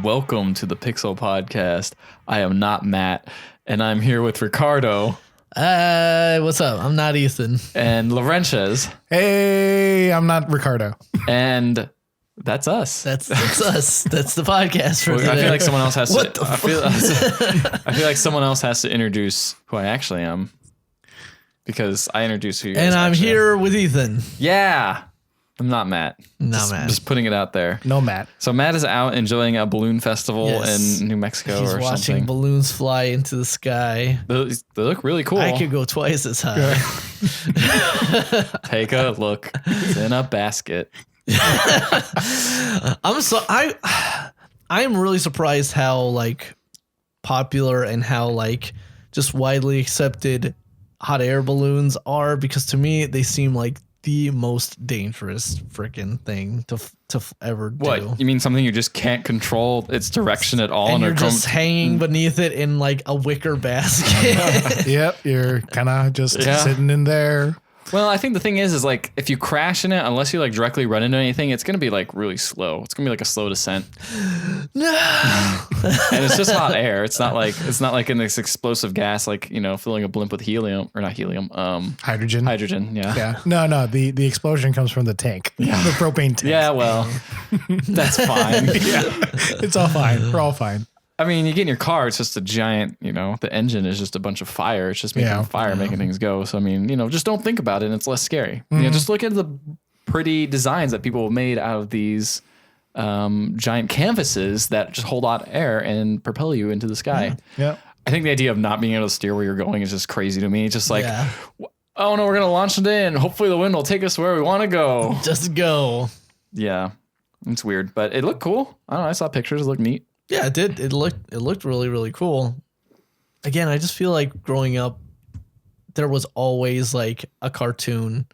welcome to the Pixel Podcast. I am not Matt, and I'm here with Ricardo. What's up? I'm not Ethan. And Laurent. Hey, I'm not Ricardo. And that's us. That's us. That's the podcast for today. I feel like someone else has What to. the I feel like someone else has to introduce who I actually am, because I introduced who you guys And I'm actually here with Ethan. Yeah. I'm not Matt. Matt. Just putting it out there. No, Matt. So Matt is out enjoying a balloon festival in New Mexico He's or watching something. balloons fly into the sky. They look really cool. I could go twice as high. Take a look. It's in a basket. I'm really surprised how like popular and how like just widely accepted hot air balloons are, because to me they seem like the most dangerous freaking thing to ever do. What? You mean something you just can't control its direction at all? And you're just hanging beneath it in like a wicker basket. Yep, you're kind of just sitting in there. Well, I think the thing is like if you crash in it, unless you like directly run into anything, it's gonna be like really slow. It's gonna be like a slow descent. No. And it's just hot air. It's not like in this explosive gas, like, you know, filling a blimp with helium or not helium. Hydrogen. Yeah. Yeah. No. The explosion comes from the tank. Yeah. The propane tank. Yeah. Well, that's fine. Yeah. It's all fine. We're all fine. I mean, you get in your car, it's just a giant, you know, the engine is just a bunch of fire. It's just making fire, making things go. So, I mean, you know, just don't think about it and it's less scary. You know, just look at the pretty designs that people have made out of these giant canvases that just hold hot air and propel you into the sky. Yeah. I think the idea of not being able to steer where you're going is just crazy to me. It's just like, oh no, we're going to launch today and hopefully the wind will take us where we want to go. Just go. Yeah. It's weird, but it looked cool. I don't know. I saw pictures. It looked neat. Yeah, it did. It looked really, really cool. Again, I just feel like growing up, there was always like a cartoon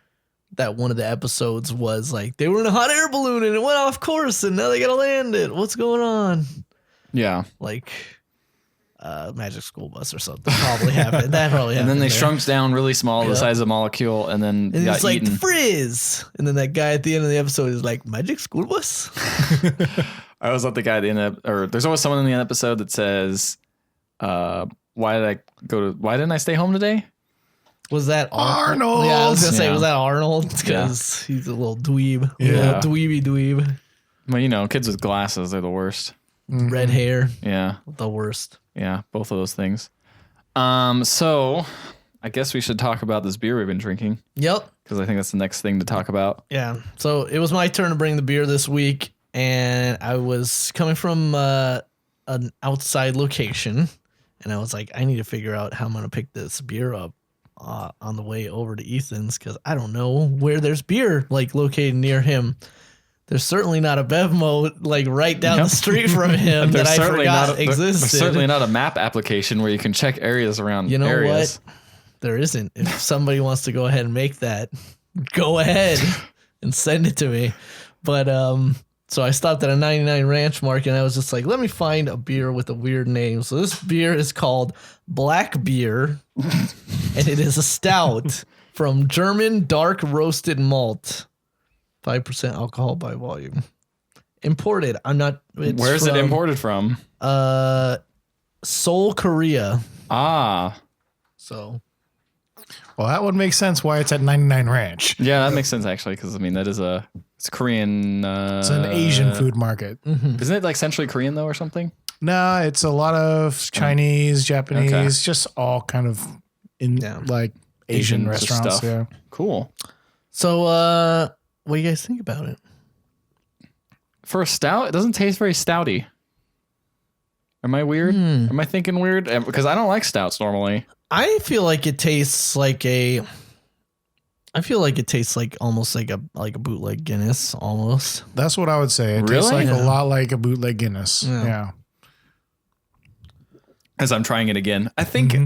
that one of the episodes was like they were in a hot air balloon and it went off course and now they gotta land it. What's going on? Yeah. Like Magic School Bus or something probably happened. That probably happened. And then they there. shrunk down really small, the size of a molecule, and then And got it's like eaten. Frizz. And then that guy at the end of the episode is like, Magic School Bus? I always let the guy at the end of, or there's always someone in the episode that says, why didn't I stay home today? Was that Arnold? Yeah, I was gonna say, Yeah. was that Arnold? Because he's a little dweeb. Yeah. Little dweeby. Well, you know, kids with glasses, they're the worst. Red hair. Yeah. The worst. Yeah. Both of those things. So I guess we should talk about this beer we've been drinking, Yep. because I think that's the next thing to talk about. Yeah. So it was my turn to bring the beer this week, and I was coming from an outside location, and I was like, I need to figure out how I'm going to pick this beer up on the way over to Ethan's, because I don't know where there's beer like located near him. There's certainly not a Bevmo like right down the street from him that I forgot existed. There's certainly not a map application where you can check areas around You know areas. what? There isn't. If somebody wants to go ahead and make that, go ahead and send it to me. But so I stopped at a 99 Ranch Market and I was just like, let me find a beer with a weird name. So this beer is called Black Beer, and it is a stout from German dark roasted malt. 5% alcohol by volume. Imported. Where's it imported from? Seoul, Korea. Ah. So Well, that would make sense why it's at 99 Ranch. Yeah, that makes sense actually, because I mean it's Korean. It's an Asian food market. Isn't it like centrally Korean though or something? No, it's a lot of Chinese, Japanese, just all kind of like Asian restaurants. stuff. Yeah. Cool. So what do you guys think about it? For a stout, it doesn't taste very stouty. Am I weird? Am I thinking weird? Because I don't like stouts normally. I feel like it tastes like almost like a bootleg Guinness almost. That's what I would say. It tastes like a lot like a bootleg Guinness. Yeah. As I'm trying it again, I think,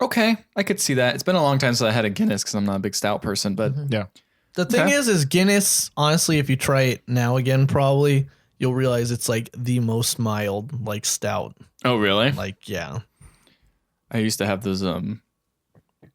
okay, I could see that. It's been a long time since I had a Guinness because I'm not a big stout person, but Yeah. The thing is Guinness, honestly, if you try it now again, probably you'll realize it's like the most mild, like stout. Oh, really? Like, yeah. I used to have those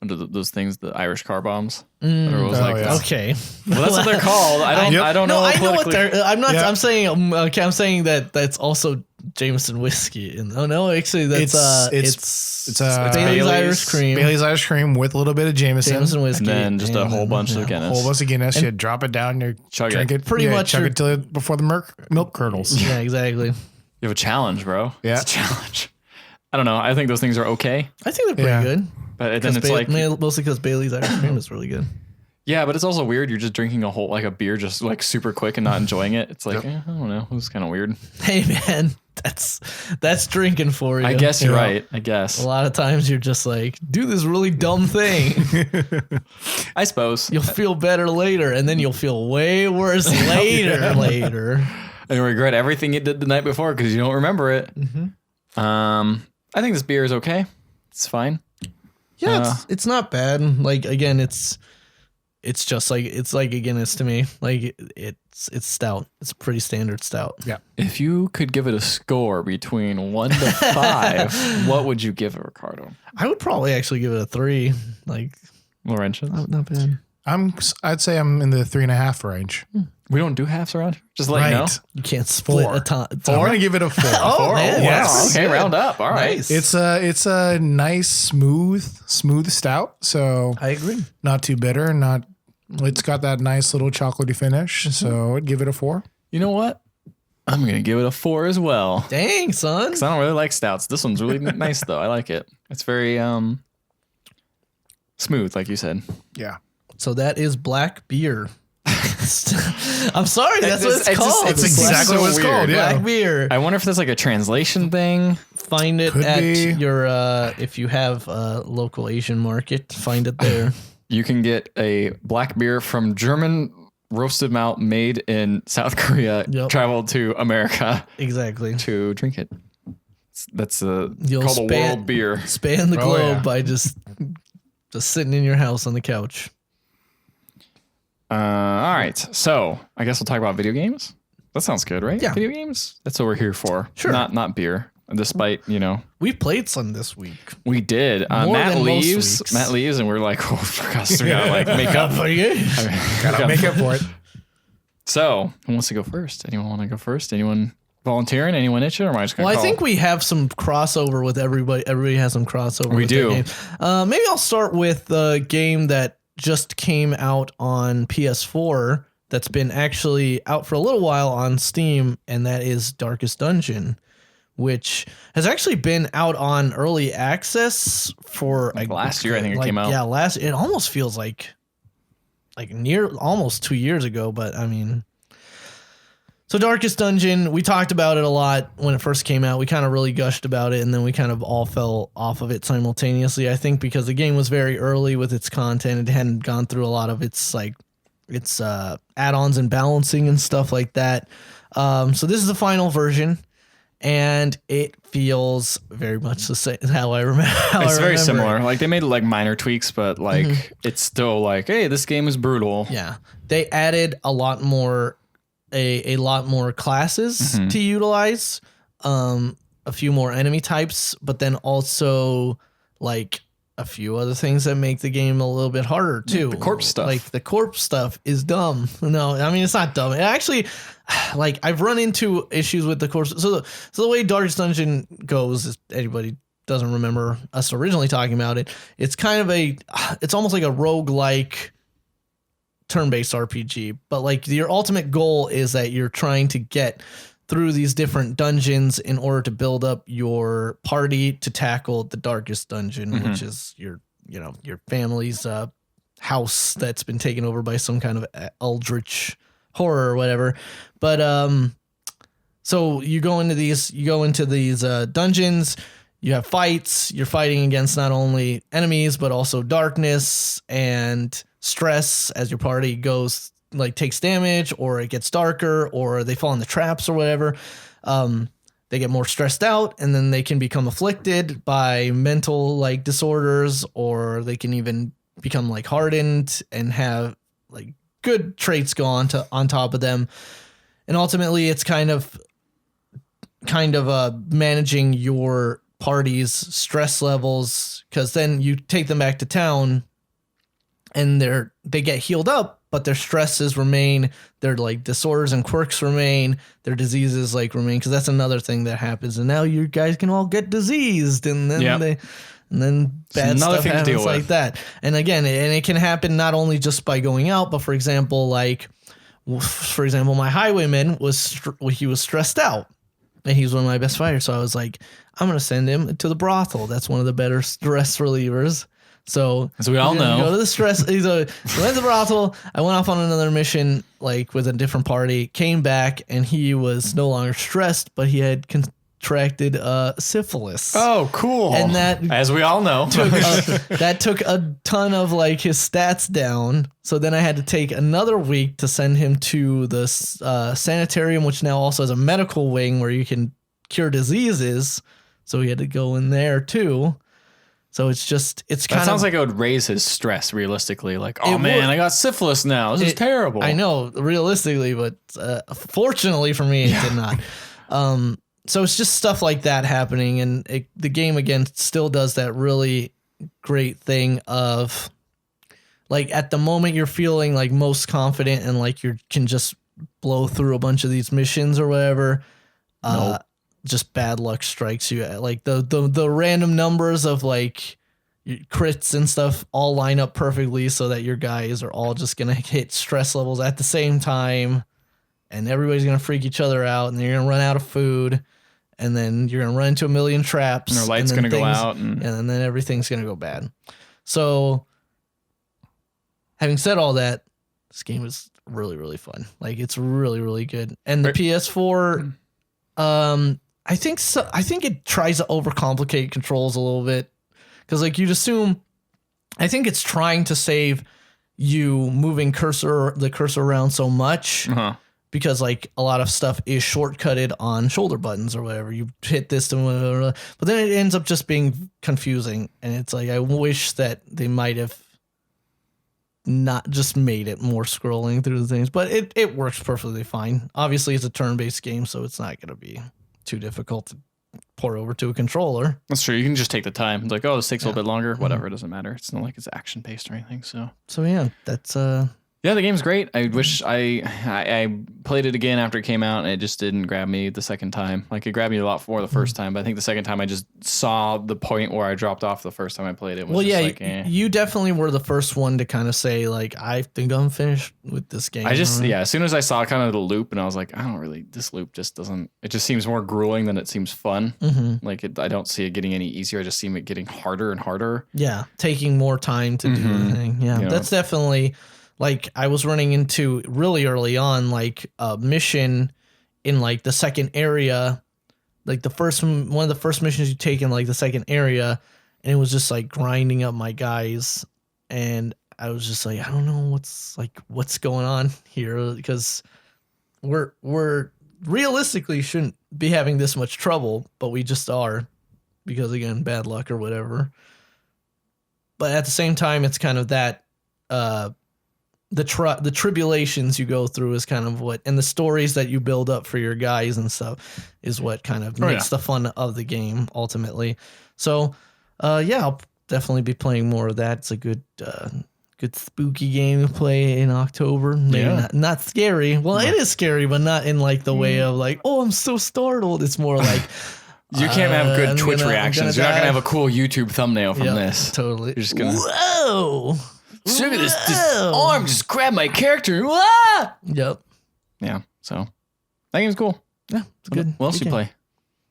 those things, the Irish car bombs. Okay. Well, that's what they're called. I don't know. I know what politically. they're. I'm not. Yeah. I'm saying. I'm saying that that's also Jameson whiskey. And oh no, actually that's it's Bailey's Irish cream. Bailey's Irish cream with a little bit of Jameson whiskey, and then just a whole bunch of Guinness. A whole bunch of Guinness. You drop it down, you drink it. Pretty much chug it till before the milk curdles. Yeah, exactly. You have a challenge, bro. Yeah, it's a challenge. I don't know. I think those things are okay. I think they're pretty good. But then it's like mostly because Bailey's Irish cream is really good. Yeah, but it's also weird. You're just drinking a whole like a beer just like super quick and not enjoying it. It's like I don't know. It was kind of weird. Hey man, that's drinking for you. I guess you're right. I guess a lot of times you're just like, do this really dumb thing. I suppose you'll feel better later, and then you'll feel way worse later. And you regret everything you did the night before because you don't remember it. Mm-hmm. I think this beer is okay. It's fine. Yeah, it's not bad. Like again, it's just like a Guinness to me. Like it's stout. It's a pretty standard stout. Yeah. If you could give it a score between 1 to 5, what would you give it, Ricardo? I would probably actually give it a 3. Like Laurentians? Not bad. I'd say I'm in the 3.5 range. We don't do halves around here. Just let you know. You can't split 4. a ton. I'm gonna give it a 4. Oh, 4? man. Oh, Yes. wow. Okay, round up. All right. Nice. It's a nice smooth stout. So I agree. Not too bitter. It's got that nice little chocolatey finish. Mm-hmm. So I'd give it a 4. You know what? I'm gonna give it a 4 as well. Dang, son. Because I don't really like stouts. This one's really nice though. I like it. It's very smooth, like you said. Yeah. So that is black beer. I'm sorry, that's what it's called. It's exactly what it's called. Yeah. Black beer. I wonder if there's like a translation thing. Find it at your if you have a local Asian market, find it there. You can get a black beer from German roasted malt made in South Korea, traveled to America. Exactly. To drink it. That's called a world beer. Span the globe by just sitting in your house on the couch. All right. So I guess we'll talk about video games. That sounds good, right? Yeah. Video games. That's what we're here for. Sure. Not beer. Despite, we played some this week. We did. Matt leaves, and we're like, oh, gosh, we gotta like make up for you. Gotta make up for it. So, who wants to go first? Anyone want to go first? Anyone volunteering? Anyone itching? Or am I just gonna I think we have some crossover with everybody. Everybody has some crossover. We do. Maybe I'll start with the game that just came out on PS4 that's been actually out for a little while on Steam, and that is Darkest Dungeon, which has actually been out on early access for last year. I think it came out. Yeah, it almost feels like near almost 2 years ago, but I mean. So Darkest Dungeon, we talked about it a lot when it first came out. We kind of really gushed about it, and then we kind of all fell off of it simultaneously. I think because the game was very early with its content. It hadn't gone through a lot of its add-ons and balancing and stuff like that. So this is the final version, and it feels very much the same. How I remember. It's very similar. Like they made like minor tweaks, but like it's still like, hey, this game is brutal. Yeah, they added a lot more. A lot more classes to utilize, a few more enemy types, but then also like a few other things that make the game a little bit harder too. The corpse stuff. Like the corpse stuff is dumb. No, I mean it's not dumb. It actually, like I've run into issues with the corpse. So the way Darkest Dungeon goes, if anybody doesn't remember us originally talking about it, it's kind of it's almost like a roguelike turn-based RPG, but like your ultimate goal is that you're trying to get through these different dungeons in order to build up your party to tackle the Darkest Dungeon, which is your family's house that's been taken over by some kind of eldritch horror or whatever. But so you go into these dungeons. You have fights. You're fighting against not only enemies but also darkness and stress as your party takes damage, or it gets darker, or they fall into traps or whatever. They get more stressed out, and then they can become afflicted by mental like disorders, or they can even become like hardened and have like good traits go on top of them. And ultimately it's kind of managing your party's stress levels, because then you take them back to town and they get healed up, but their stresses remain, their like disorders and quirks remain, their diseases like remain, because that's another thing that happens. And now you guys can all get diseased, and then bad stuff happens like that. And again, it can happen not only just by going out, but for example, my highwayman was stressed out, and he's one of my best fighters. So I was like, I'm gonna send him to the brothel. That's one of the better stress relievers. So as we all know, go to the stress. We went to the brothel. I went off on another mission, like with a different party. Came back, and he was no longer stressed, but he had contracted syphilis. Oh, cool! And that, as we all know, that took a ton of like his stats down. So then I had to take another week to send him to the sanitarium, which now also has a medical wing where you can cure diseases. So we had to go in there too. So it's kind of... sounds like it would raise his stress realistically. Like, oh man, I got syphilis now. This is terrible. I know, realistically, but fortunately for me, it did not. So it's just stuff like that happening. And the game, again, still does that really great thing of, like, at the moment you're feeling, like, most confident and, like, you can just blow through a bunch of these missions or whatever. Nope. Just bad luck strikes you. Like the random numbers of like crits and stuff all line up perfectly so that your guys are all just going to hit stress levels at the same time, and everybody's going to freak each other out, and you're going to run out of food, and then you're going to run into a million traps, and their light's going to go out, and then everything's going to go bad. So having said all that, this game is really, really fun. Like, it's really, really good. And the PS4, I think it tries to overcomplicate controls a little bit, because like you'd assume, I think it's trying to save you moving the cursor around so much, because like a lot of stuff is shortcutted on shoulder buttons or whatever. You hit this and whatever, but then it ends up just being confusing, and it's like I wish that they might have not just made it more scrolling through the things, but it works perfectly fine. Obviously, it's a turn-based game, so it's not going to be too difficult to port over to a controller. That's true. You can just take the time. It's like, oh, this takes a little bit longer. Whatever, it doesn't matter. It's not like it's action based or anything. So yeah, that's yeah, the game's great. I wish I played it again after it came out, and it just didn't grab me the second time. Like, it grabbed me a lot more the first time, but I think the second time I just saw the point where I dropped off the first time I played it. Was You definitely were the first one to kind of say, like, I think I'm finished with this game. As soon as I saw kind of the loop, and I was like, this loop just doesn't, it just seems more grueling than it seems fun. Mm-hmm. Like, I don't see it getting any easier. I just see it getting harder and harder. Yeah, taking more time to do the thing. Yeah, that's definitely... Like, I was running into really early on, like a mission in like the second area, like one of the first missions you take in like the second area, and it was just like grinding up my guys, and I was just like, I don't know what's going on here, because we're realistically shouldn't be having this much trouble, but we just are, because again, bad luck or whatever. But at the same time, it's kind of that the tribulations you go through is kind of what, and the stories that you build up for your guys and stuff is what kind of makes the fun of the game ultimately. So, I'll definitely be playing more of that. It's a good spooky game to play in October. Maybe not scary. Well, it is scary, but not in like the way of like, oh, I'm so startled. It's more like, you can't have good Twitch reactions. You're not going to have a cool YouTube thumbnail from this. Totally. You're just going to, whoa. Look at this arm just grabbed my character. Ah! Yep. Yeah. So that game's cool. Yeah, it's good. What else do you play?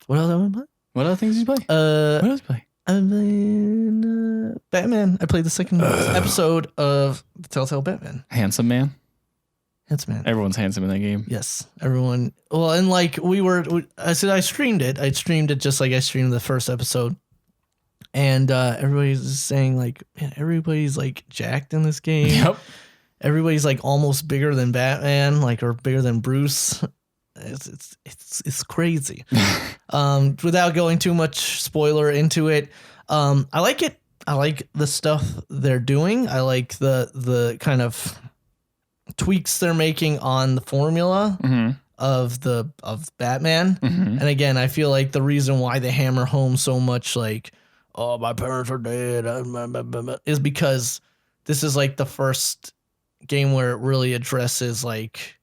What else do I play? What other things do you play? What else do you play? I'm playing Batman. I played the second episode of the Telltale Batman. Handsome man. Handsome man. Everyone's handsome in that game. Yes, everyone. Well, and like I said, I streamed it. I streamed it just like I streamed the first episode. And everybody's saying like, man, everybody's like jacked in this game. Yep. Everybody's like almost bigger than Batman, like, or bigger than Bruce. It's crazy. Without going too much spoiler into it, I like it. I like the stuff they're doing. I like the kind of tweaks they're making on the formula of Batman. And again, I feel like the reason why they hammer home so much like, oh, my parents are dead, is because this is like the first game where it really addresses like,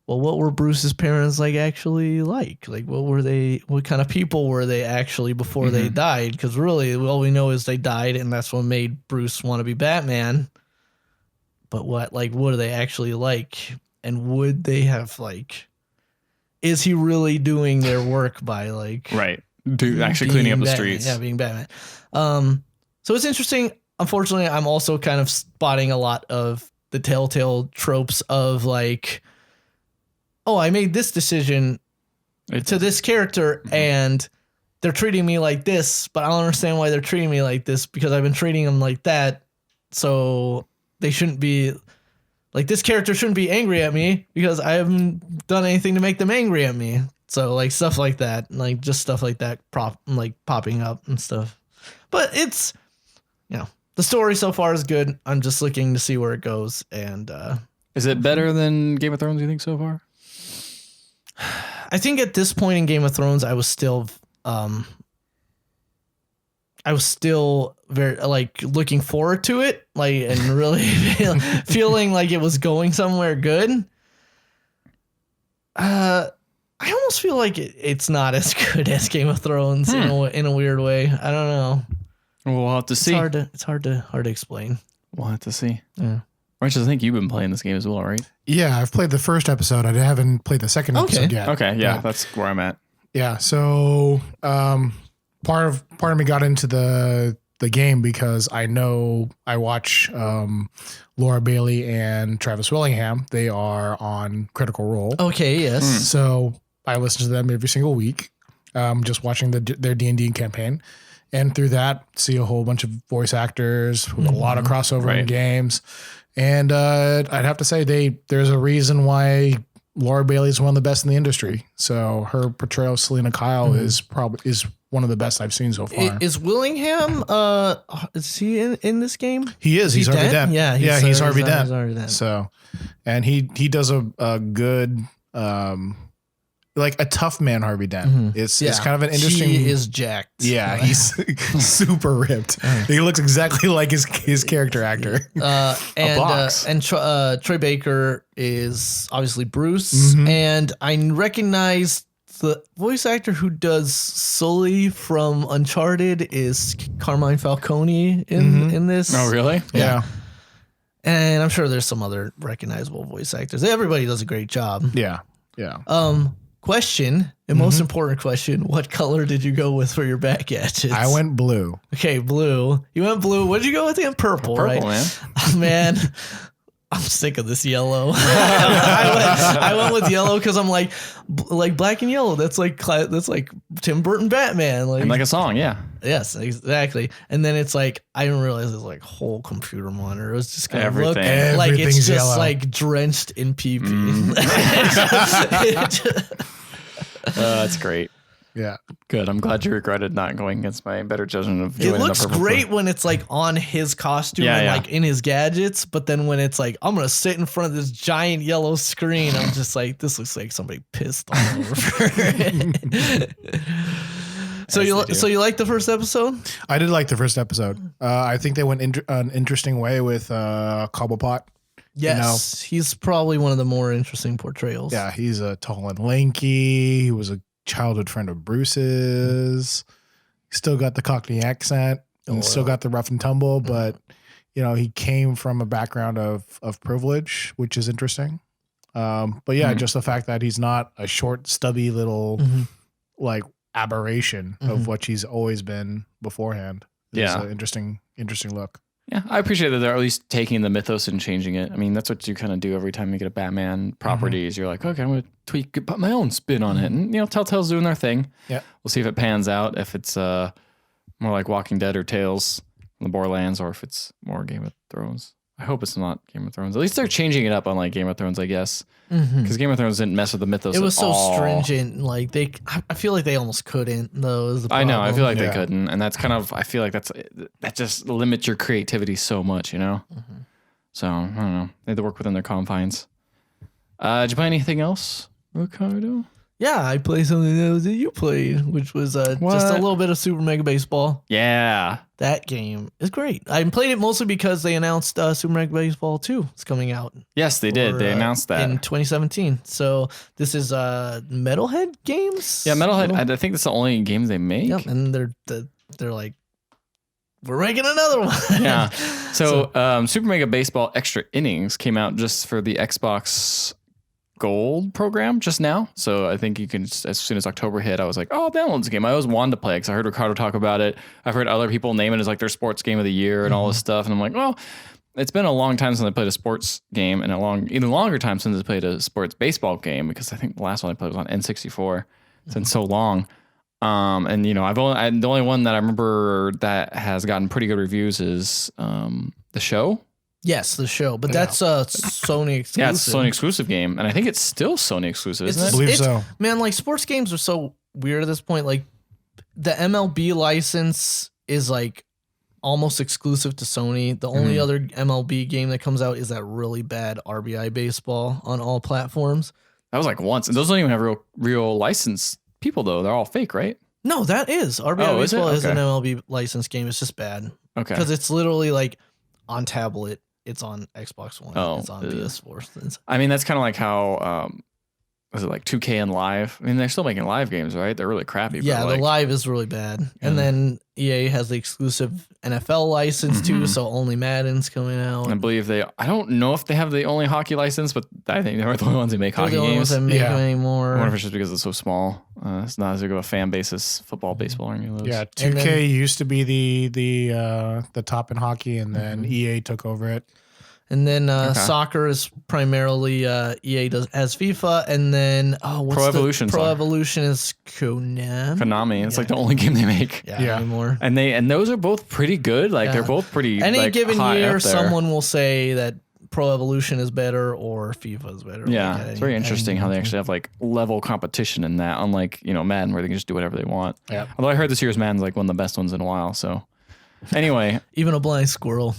well, what were Bruce's parents like actually like? Like, what kind of people were they actually before they died? Because really, all we know is they died, and that's what made Bruce want to be Batman. But what are they actually like? And would they have like, is he really doing their work by like, right. Actually cleaning up the Batman? streets. Yeah, being Batman. So it's interesting. Unfortunately, I'm also kind of spotting a lot of the Telltale tropes of like, oh, I made this decision to this character and they're treating me like this, but I don't understand why they're treating me like this because I've been treating them like that. So they shouldn't be like, this character shouldn't be angry at me because I haven't done anything to make them angry at me. So like stuff like that, like just stuff like that popping up and stuff. But it's, the story so far is good. I'm just looking to see where it goes. And is it better than Game of Thrones, you think, so far? I think at this point in Game of Thrones, I was still very like looking forward to it, like, and really feeling like it was going somewhere good. I almost feel like it's not as good as Game of Thrones in a weird way. I don't know. We'll have to see. It's hard to explain. We'll have to see. Yeah. Righteous, I think you've been playing this game as well, right? Yeah, I've played the first episode. I haven't played the second episode yet. Okay, yeah, that's where I'm at. Yeah, so part of me got into the game because I watch Laura Bailey and Travis Willingham. They are on Critical Role. Okay, yes. So I listen to them every single week, just watching their D&D campaign. And through that, see a whole bunch of voice actors with a lot of crossover in games. And I'd have to say there's a reason why Laura Bailey is one of the best in the industry. So her portrayal of Selena Kyle is one of the best I've seen so far. Is Willingham? Is he in this game? He is. He's Harvey Dent. Yeah, he's Harvey Dent. He's Harvey Dent. So, and he does a good like a tough man Harvey Dent. It's kind of an interesting. He is jacked. Yeah, he's super ripped. He looks exactly like his character actor. And Troy Baker is obviously Bruce, and I recognize the voice actor who does Sully from Uncharted is Carmine Falcone in this. Oh, really? Yeah. And I'm sure there's some other recognizable voice actors. Everybody does a great job. Yeah. Question, the most important question, what color did you go with for your back gadgets? I went blue. Okay, blue. You went blue. What did you go with again? Purple, right? Man. Oh, man, I'm sick of this yellow. I went with yellow because I'm like black and yellow. That's like Tim Burton Batman. And like a song, yeah. Yes, exactly. And then it's like, I didn't realize it was like whole computer monitor. It was just kind of look like it's just yellow. Like drenched in PP. That's great. Yeah. Good. I'm glad you regretted not going against my better judgment of doing it. Looks great when it's like on his costume and like in his gadgets, but then when it's like, I'm going to sit in front of this giant yellow screen, I'm just like, this looks like somebody pissed all over it. So you like the first episode? I did like the first episode. I think they went an interesting way with Cobblepot. Yes, he's probably one of the more interesting portrayals. Yeah, he's a tall and lanky. He was a childhood friend of Bruce's. Still got the Cockney accent and still got the rough and tumble, but he came from a background of privilege, which is interesting. But yeah, just the fact that he's not a short, stubby little like aberration of what he's always been beforehand. It's an interesting look. Yeah, I appreciate that they're at least taking the mythos and changing it. I mean, that's what you kind of do every time you get a Batman property. Is you're like, okay, I'm going to put my own spin on it. And, Telltale's doing their thing. Yeah. We'll see if it pans out, if it's more like Walking Dead or Tales in the Borderlands, or if it's more Game of Thrones. I hope it's not Game of Thrones. At least they're changing it up on like Game of Thrones, I guess. Because Game of Thrones didn't mess with the mythos. It was so all. stringent. Like I feel like they almost couldn't. Though is the problem. I know. I feel like they couldn't, and that's kind of. I feel like that just limits your creativity so much, So I don't know. They had to work within their confines. Did you play anything else, Ricardo? Yeah, I played something that you played, which was just a little bit of Super Mega Baseball. Yeah. That game is great. I played it mostly because they announced Super Mega Baseball 2 is coming out. Yes, they did. They announced that in 2017. So this is Metalhead Games. Yeah, Metalhead. I think that's the only game they make. Yep, and they're like, we're making another one. Yeah. So Super Mega Baseball Extra Innings came out just for the Xbox Gold program just now. So I think you can, as soon as October hit, I was like, oh, I'll download this game. I always wanted to play it because I heard Ricardo talk about it. I've heard other people name it as like their sports game of the year and all this stuff. And I'm like, well, it's been a long time since I played a sports game and even longer time since I played a sports baseball game because I think the last one I played was on N64. It's been so long. And the only one that I remember that has gotten pretty good reviews is The Show. Yes, The Show, but that's a Sony exclusive. Yeah, it's a Sony exclusive game, and I think it's still Sony exclusive, isn't it? I believe so. Man, like sports games are so weird at this point. Like the MLB license is like almost exclusive to Sony. The only other MLB game that comes out is that really bad RBI baseball on all platforms. That was like once, and those don't even have real licensed people though. They're all fake, right? No, that is RBI is it? baseball is an Okay. MLB licensed game. It's just bad. Okay. Because it's literally like on tablet. It's on Xbox One. Oh, it's on PS4. I mean, that's kind of like how was it like 2K and Live? I mean, they're still making live games, right? They're really crappy. Yeah, but the live is really bad. And then EA has the exclusive NFL license too, so only Madden's coming out. I believe I don't know if they have the only hockey license, but I think they're the only ones who make They're hockey the only ones games. that make them I anymore. wonder if it's just because it's so small. It's not as big of a fan base as football, baseball, or any of those. Yeah, 2K used to be the top in hockey, and then EA took over it. And then soccer is primarily EA has FIFA, and then Pro Evolution. Pro Evolution is Konami. It's like the only game they make. Yeah, anymore. And those are both pretty good. Like they're both pretty. Any like, given high year, up there. someone will say that Pro Evolution is better or FIFA is better. Yeah, like it's very interesting how they actually have like level competition in that, unlike Madden where they can just do whatever they want. Yeah. Although I heard this year's Madden's like one of the best ones in a while. So anyway, even a blind squirrel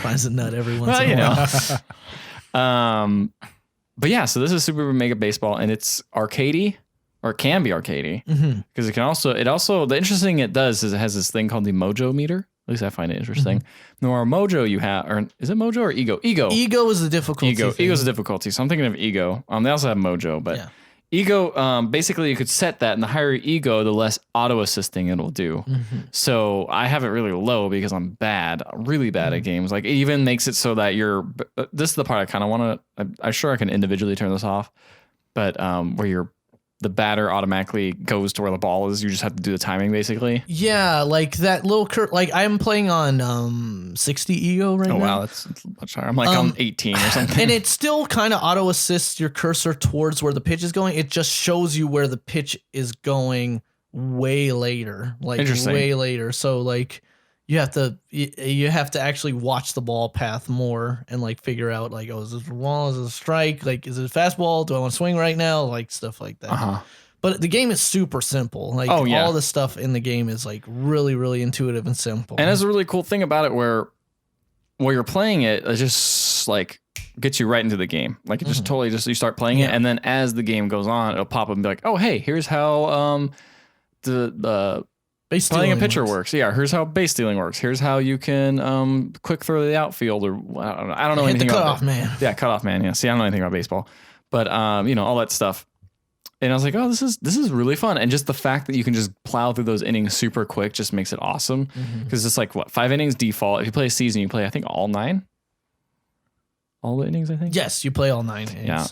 finds a nut every once in a while. But yeah, so this is Super Mega Baseball, and it's arcadey, or it can be arcadey, because the interesting thing it does is it has this thing called the Mojo meter. At least I find it interesting. The more Mojo you have, or is it Mojo or Ego? Ego is the difficulty. Ego's the difficulty. So I'm thinking of Ego. They also have Mojo, but Yeah. Ego, basically you could set that, and the higher Ego, the less auto assisting it'll do. So I have it really low because I'm really bad at games. Like it even makes it so that this is the part I kind of want to, I'm sure I can individually turn this off, but where the batter automatically goes to where the ball is. You just have to do the timing basically. Yeah, like that little like I'm playing on 60 Ego right now. Oh wow, that's much higher. I'm like on 18 or something. And it still kind of auto assists your cursor towards where the pitch is going. It just shows you where the pitch is going way later. Like way later. So like you have to actually watch the ball path more and like figure out like, is this a ball, is it a strike, like is it a fastball, do I want to swing right now, like stuff like that. But the game is super simple. Like all the stuff in the game is like really, really intuitive and simple. And there's a really cool thing about it where you're playing it just like gets you right into the game. Like it just totally you start playing it, and then as the game goes on, it'll pop up and be like, oh hey, here's how the base playing a stealing pitcher works. Yeah, here's how base stealing works. Here's how you can quick throw the outfield, or I don't know anything the about cutoff man. Yeah, cutoff man. Yeah, see, I don't know anything about baseball, but all that stuff. And I was like, oh, this is really fun. And just the fact that you can just plow through those innings super quick just makes it awesome. Because it's like 5 innings default. If you play a season, you play I think all 9. All the innings, I think. Yes, you play all 9 innings. Yeah.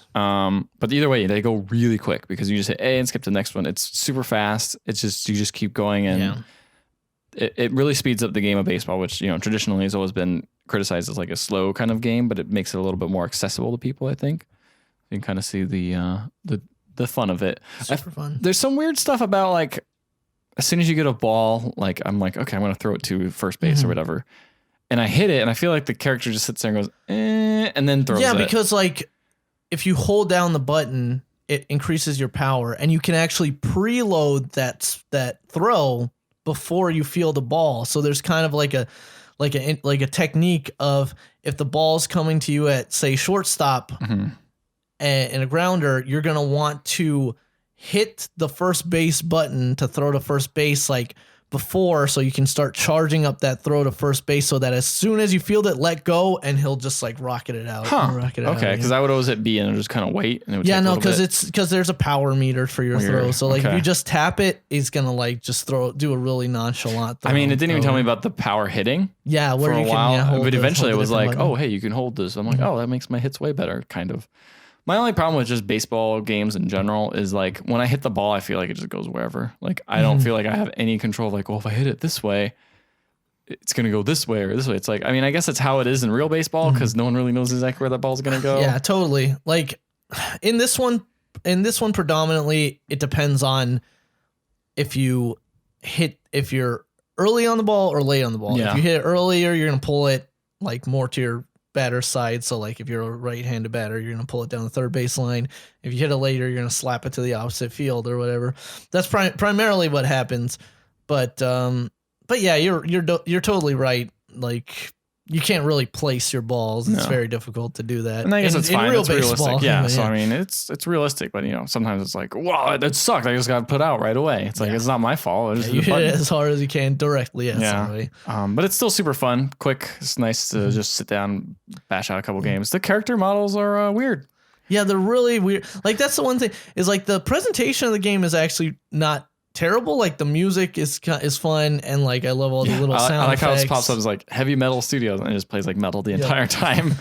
But either way, they go really quick because you just hit A and skip to the next one. It's super fast. It's just you just keep going, and it really speeds up the game of baseball, which traditionally has always been criticized as like a slow kind of game, but it makes it a little bit more accessible to people. I think you can kind of see the fun of it. Super fun. There's some weird stuff about like as soon as you get a ball, like I'm like, okay, I'm gonna throw it to first base or whatever. And I hit it, and I feel like the character just sits there and goes, and then throws it. Yeah, because like if you hold down the button, it increases your power, and you can actually preload that throw before you feel the ball. So there's kind of like a technique of if the ball's coming to you at say shortstop and a grounder, you're gonna want to hit the first base button to throw to first base like before, so you can start charging up that throw to first base so that as soon as you field it, let go and he'll just like rocket it out. Okay, because I would always hit B and just kind of wait. And it would take because there's a power meter for your throw. So like if you just tap it, he's gonna like just do a really nonchalant throw. I mean, it didn't even tell me about the power hitting. Yeah, where for you a while, can but eventually it was like, button. oh hey, you can hold this. I'm like, oh, that makes my hits way better, kind of. My only problem with just baseball games in general is like when I hit the ball, I feel like it just goes wherever. Like I don't feel like I have any control. Like, well, if I hit it this way, it's going to go this way or this way. It's like, I mean, I guess that's how it is in real baseball because no one really knows exactly where that ball's going to go. Yeah, totally. Like in this one predominantly, it depends on if you're early on the ball or late on the ball. Yeah. If you hit it earlier, you're going to pull it like more to your batter side. So like if you're a right-handed batter, you're going to pull it down the third baseline. If you hit it later, you're going to slap it to the opposite field or whatever. That's primarily what happens. But yeah, you're totally right. Like you can't really place your balls. It's very difficult to do that. And I guess it's fine. Real it's baseball, realistic. Yeah. So I mean, it's realistic, but sometimes it's like, wow, that sucked. I just got put out right away. It's like it's not my fault. You hit it as hard as you can directly at somebody. But it's still super fun, quick. It's nice to just sit down, bash out a couple games. The character models are weird. Yeah, they're really weird. Like that's the one thing is like the presentation of the game is actually not terrible. Like the music is fun, and like I love all the little sound I like effects. how it pops up as like Heavy Metal Studios and it just plays like metal the entire time.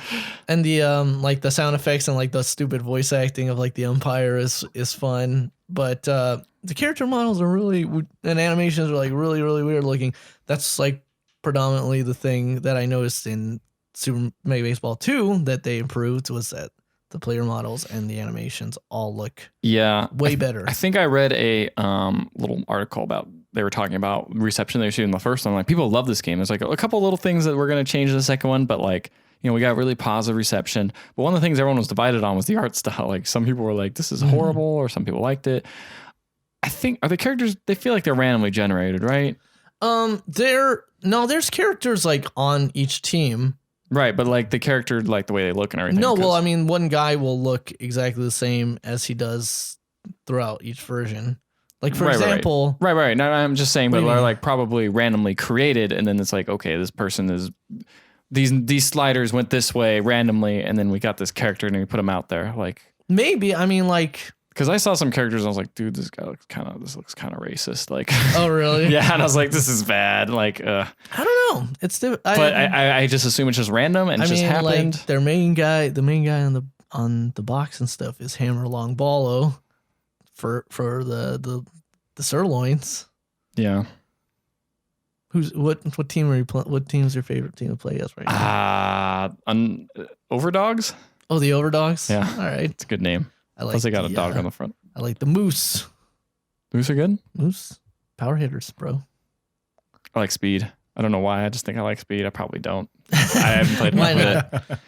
And the like the sound effects and like the stupid voice acting of like the umpire is fun. But the character models are really, and animations are like really, really weird looking. That's like predominantly the thing that I noticed in Super Mega Baseball 2 that they improved was that the player models and the animations all look way better. I think I read a little article about, they were talking about reception they were shooting the first one. Like people love this game. There's like a couple little things that we're going to change in the second one, but like, we got really positive reception. But one of the things everyone was divided on was the art style. Like some people were like, this is horrible, or some people liked it. I think, are the characters, they feel like they're randomly generated, right? There's characters like on each team. Right, but like the character, like the way they look and everything. No, well, I mean, one guy will look exactly the same as he does throughout each version. Like, for example... Right. No, I'm just saying, but they're like probably randomly created, and then it's like, okay, this person is... These sliders went this way randomly, and then we got this character, and we put him out there. Like maybe, I mean, like... Because I saw some characters and I was like, dude, this looks kind of racist. Like, oh really? Yeah, and I was like, this is bad. Like, I don't know. It's but I just assume it's just random and it just happened. Like the main guy on the box and stuff is Hammer Long Ballo for the sirloins. Yeah. What team are you playing? What team is your favorite team to play as right now? Overdogs. Oh, the Overdogs. Yeah. All right. It's a good name. I like. Plus, they got a dog on the front. I like the Moose. Moose are good. Moose, power hitters, bro. I like speed. I don't know why. I just think I like speed. I probably don't. I haven't played much with it.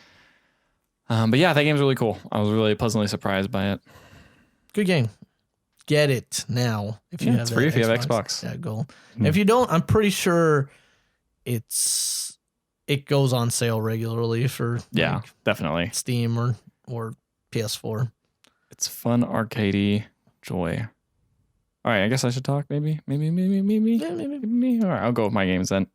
But yeah, that game's really cool. I was really pleasantly surprised by it. Good game. Get it now if you have. It's free if you have Xbox. Yeah, go. If you don't, I'm pretty sure it goes on sale regularly for definitely Steam or PS4. It's fun, arcadey joy. All right, I guess I should talk. Maybe. Yeah, maybe. All right, I'll go with my games then.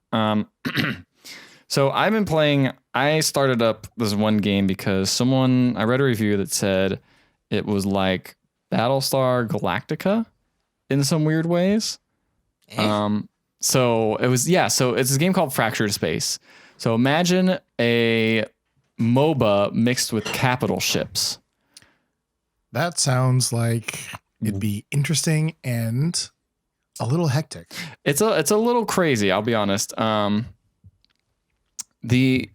So I've been playing. I started up this one game because I read a review that said it was like Battlestar Galactica in some weird ways. So it was So it's a game called Fractured Space. So imagine a MOBA mixed with capital ships. That sounds like it'd be interesting and a little hectic. It's a little crazy, I'll be honest. So the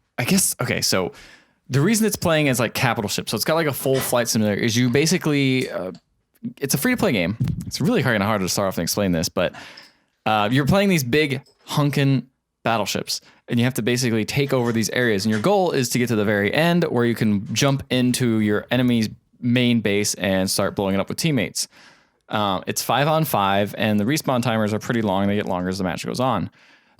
reason it's playing as like capital ships, so it's got like a full flight simulator, is you basically it's a free to play game. It's really kind of hard to start off and explain this, but you're playing these big hunkin' battleships, and you have to basically take over these areas, and your goal is to get to the very end where you can jump into your enemy's main base and start blowing it up with teammates. It's 5-on-5, and the respawn timers are pretty long. They get longer as the match goes on.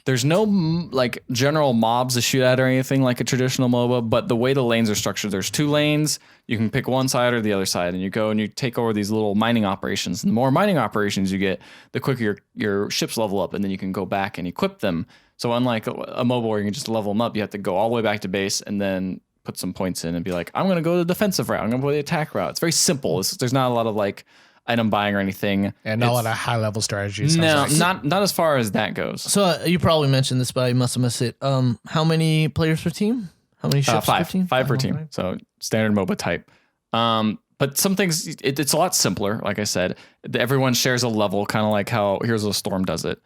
There's no like general mobs to shoot at or anything like a traditional MOBA, but the way the lanes are structured, there's 2 lanes. You can pick one side or the other side, and you go and you take over these little mining operations. And the more mining operations you get, the quicker your ships level up, and then you can go back and equip them. So unlike a MOBA where you can just level them up, you have to go all the way back to base and then put some points in and be like, I'm going to go the defensive route. I'm going to go the attack route. It's very simple. There's not a lot of like item buying or anything. And not a lot of high level strategies. No, not as far as that goes. So you probably mentioned this, but I must have missed it. How many players per team? How many ships per team? 5 per team. So standard MOBA type. But some things, it's a lot simpler. Like I said, everyone shares a level, kind of like how Heroes of the Storm does it.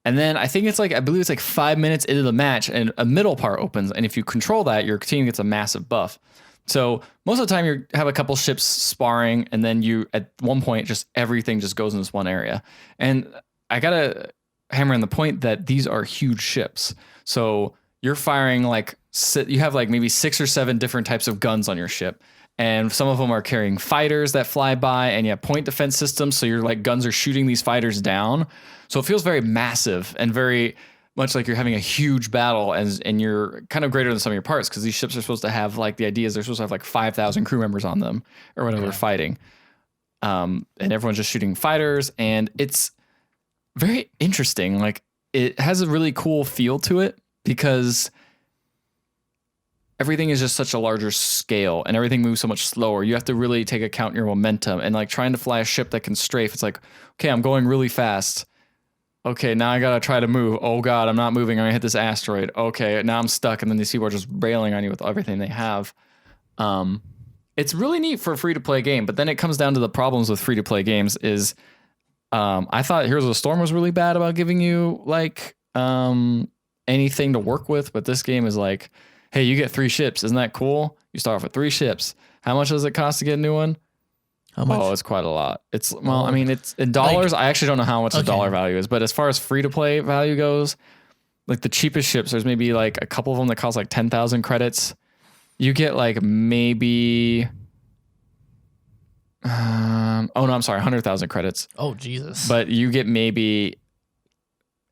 And then I believe it's like 5 minutes into the match and a middle part opens. And if you control that, your team gets a massive buff. So most of the time you have a couple ships sparring, and then you at one point just everything just goes in this one area. And I gotta hammer in the point that these are huge ships. So you're firing you have like maybe 6 or 7 different types of guns on your ship. And some of them are carrying fighters that fly by, and you have point defense systems. So your like guns are shooting these fighters down. So it feels very massive and very much like you're having a huge battle, and you're kind of greater than some of your parts, because these ships are supposed to have like, the idea is they're supposed to have like 5,000 crew members on them or whatever fighting. And everyone's just shooting fighters, and it's very interesting. Like it has a really cool feel to it because everything is just such a larger scale and everything moves so much slower. You have to really take account your momentum, and like trying to fly a ship that can strafe. It's like, okay, I'm going really fast. Okay, now I gotta try to move. Oh God, I'm not moving. I'm gonna hit this asteroid. Okay, now I'm stuck. And then these people are just railing on you with everything they have. It's really neat for a free-to-play game, but then it comes down to the problems with free-to-play games is I thought Heroes of the Storm was really bad about giving you like anything to work with, but this game is like, hey, you get 3 ships. Isn't that cool? You start off with 3 ships. How much does it cost to get a new one? How much? Oh, it's quite a lot. It's I mean, it's in dollars. I actually don't know how much the dollar value is, but as far as free to play value goes, like the cheapest ships, there's maybe like a couple of them that cost like 10,000 credits. You get like maybe, 100,000 credits. Oh, Jesus. But you get maybe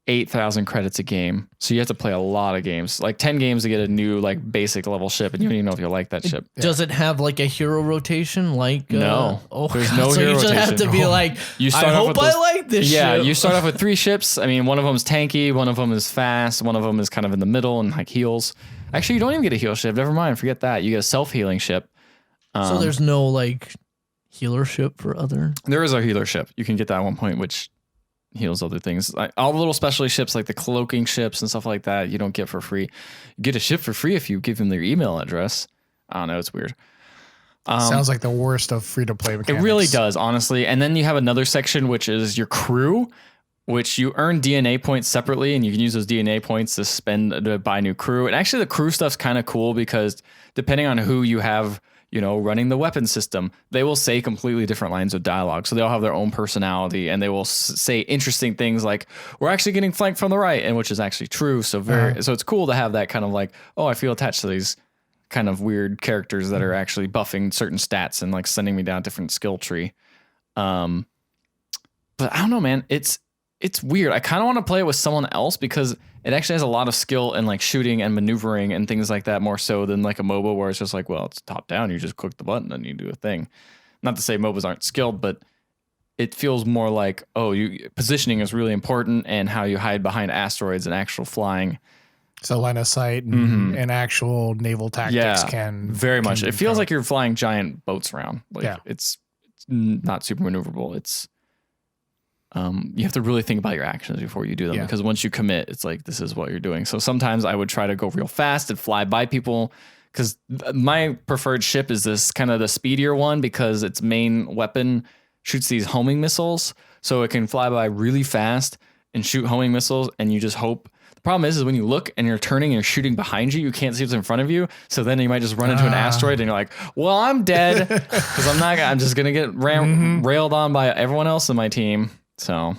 8,000 credits a game. So you have to play a lot of games, like 10 games to get a new like basic level ship, and you don't even know if you like that ship. Does it have like a hero rotation? Like no, there's no so hero rotation. So you just have to be like, you start I off hope with I like this ship. You start off with 3 ships. I mean, one of them is tanky, one of them is fast, one of them is kind of in the middle and like heals. Actually, you don't even get a heal ship. Never mind, forget that. You get a self-healing ship. So there's no like healer ship for other? There is a healer ship. You can get that at one point, which heals other things. Like all the little specialty ships, like the cloaking ships and stuff like that, you don't get for free. You get a ship for free if you give them their email address. I don't know. It's weird. Sounds like the worst of free-to-play mechanics. It really does, honestly. And then you have another section, which is your crew, which you earn DNA points separately, and you can use those DNA points to spend to buy new crew. And actually, the crew stuff's kind of cool because depending on who you have, running the weapon system, they will say completely different lines of dialogue. So they'll have their own personality, and they will say interesting things like, we're actually getting flanked from the right, and which is actually true. So so it's cool to have that kind of like, oh, I feel attached to these kind of weird characters that are actually buffing certain stats and like sending me down a different skill tree. But I don't know, man. It's weird. I kind of want to play it with someone else because it actually has a lot of skill in like shooting and maneuvering and things like that, more so than like a MOBA where it's just like, well, it's top down. You just click the button and you do a thing. Not to say MOBAs aren't skilled, but it feels more like, positioning is really important, and how you hide behind asteroids and actual flying. So line of sight and actual naval tactics can very much. It feels like you're flying giant boats around. Like it's not super maneuverable. It's you have to really think about your actions before you do them, because once you commit, it's like, this is what you're doing. So sometimes I would try to go real fast and fly by people, because my preferred ship is this kind of the speedier one, because its main weapon shoots these homing missiles. So it can fly by really fast and shoot homing missiles, and you just hope. The problem is when you look and you're turning and you're shooting behind you, you can't see what's in front of you. So then you might just run into an asteroid and you're like, well, I'm dead, because I'm just going to get railed on by everyone else in my team. So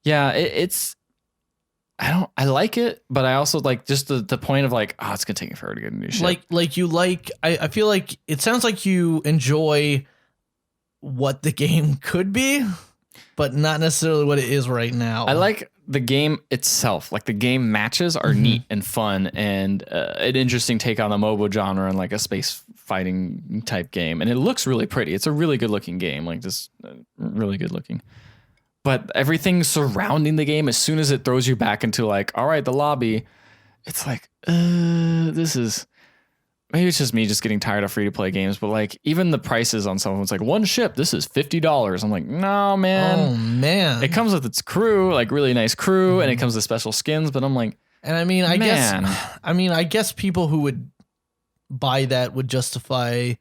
yeah, I like it, but I also like just the point of like, it's going to take me forever to get a new ship. I feel like it sounds like you enjoy what the game could be, but not necessarily what it is right now. I like the game itself, like the game matches are neat and fun and an interesting take on the MOBA genre and like a space fighting type game. And it looks really pretty. It's a really good looking game, like just really good looking. But everything surrounding the game, as soon as it throws you back into like, all right, the lobby, it's like, this is, maybe it's just me just getting tired of free to play games, but like even the prices on some of them, it's like one ship, this is $50. I'm like, no, man. Oh, man. It comes with its crew, like really nice crew, and it comes with special skins, but I'm like, and I mean, I guess people who would buy that would justify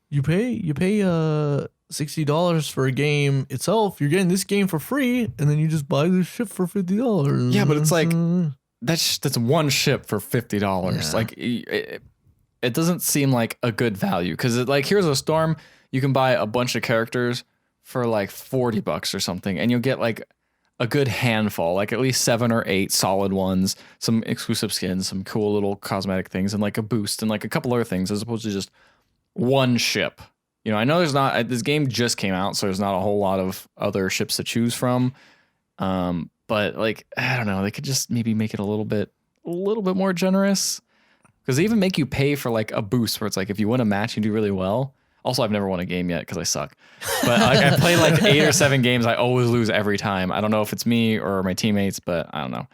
you pay $60 for a game itself. You're getting this game for free, and then you just buy this ship for $50. Yeah, but it's like that's one ship for $50. Yeah. Like it doesn't seem like a good value because like Heroes of the Storm, you can buy a bunch of characters for like $40 or something, and you'll get like a good handful, like at least 7 or 8 solid ones, some exclusive skins, some cool little cosmetic things, and like a boost and like a couple other things, as opposed to just one ship. You know, I know there's not, this game just came out, so there's not a whole lot of other ships to choose from. But like, I don't know, they could just maybe make it a little bit more generous. Because they even make you pay for like a boost where it's like, if you win a match, you do really well. Also, I've never won a game yet because I suck. But like, I played like 8 or 7 games. I always lose every time. I don't know if it's me or my teammates, but I don't know.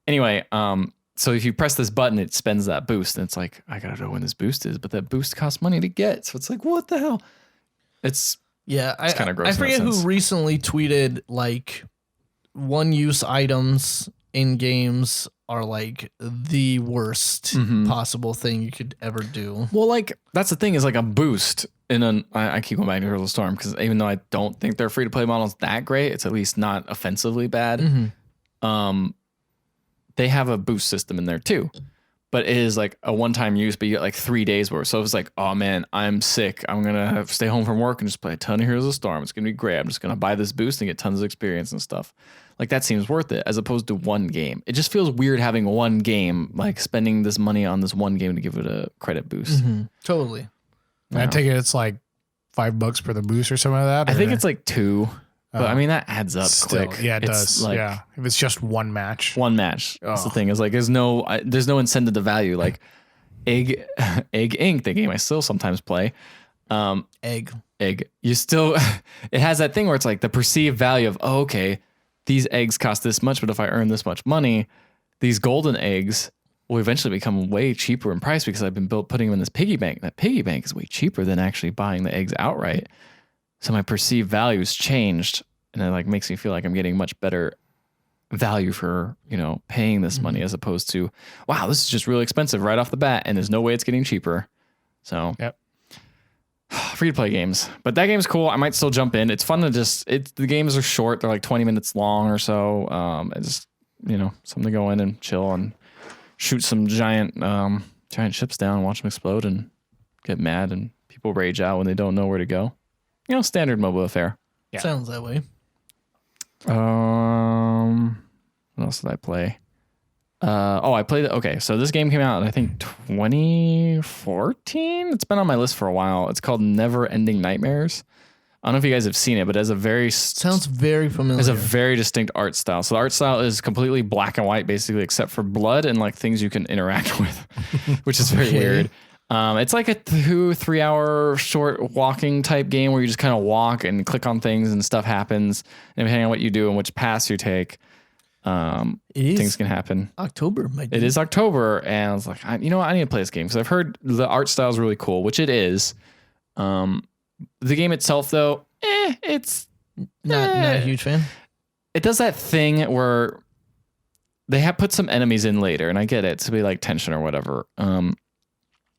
Anyway, so if you press this button, it spends that boost. And it's like, I got to know when this boost is, but that boost costs money to get. So it's like, what the hell? It's kind of gross. I forget who recently tweeted like one-use items in games are like the worst possible thing you could ever do. Well, like that's the thing is like a boost in an. I keep going back to Heroes of the Storm because even though I don't think their free to play model is that great, it's at least not offensively bad. They have a boost system in there too, but it is like a one-time use. But you get like 3 days worth. So it's like, oh man, I'm sick. I'm gonna have to stay home from work and just play a ton of Heroes of the Storm. It's gonna be great. I'm just gonna buy this boost and get tons of experience and stuff. Like that seems worth it as opposed to one game. It just feels weird having one game, like spending this money on this one game to give it a credit boost. Totally. I take it it's like $5 for the boost or something like that. I think it's like 2, but I mean that adds up quick. Yeah, it It's does. like Yeah, if it's just one match. That's the thing is like there's no incentive to value. Like Egg Inc., the game I still sometimes play. Egg. You still it has that thing where it's like the perceived value of okay, these eggs cost this much, but if I earn this much money, these golden eggs will eventually become way cheaper in price because I've been putting them in this piggy bank. That piggy bank is way cheaper than actually buying the eggs outright. So my perceived value has changed, and it like makes me feel like I'm getting much better value for, you know, paying this money as opposed to, wow, this is just really expensive right off the bat, and there's no way it's getting cheaper. So Yep. Free to play games, but that game's cool. I might still jump in. It's fun to the games are short. They're like 20 minutes long or so. It's just, you know, something to go in and chill and shoot some giant ships down and watch them explode and get mad and people rage out when they don't know where to go. You know, standard MOBA affair. Yeah. Sounds that way. What else did I play? I played. Okay, so this game came out in I think 2014. It's been on my list for a while. It's called Neverending Nightmares. I don't know if you guys have seen it, but it has a very sounds very familiar. It's a very distinct art style. So the art style is completely black and white, basically, except for blood and like things you can interact with, which is very weird. It's like a 2-3 hour short walking type game where you just kind of walk and click on things and stuff happens. And depending on what you do and which paths you take, things can happen. October. It is October, and I was like, you know what? I need to play this game because I've heard the art style is really cool, which it is. The game itself, though, it's not a huge fan. It does that thing where they have put some enemies in later, and I get it to be like tension or whatever.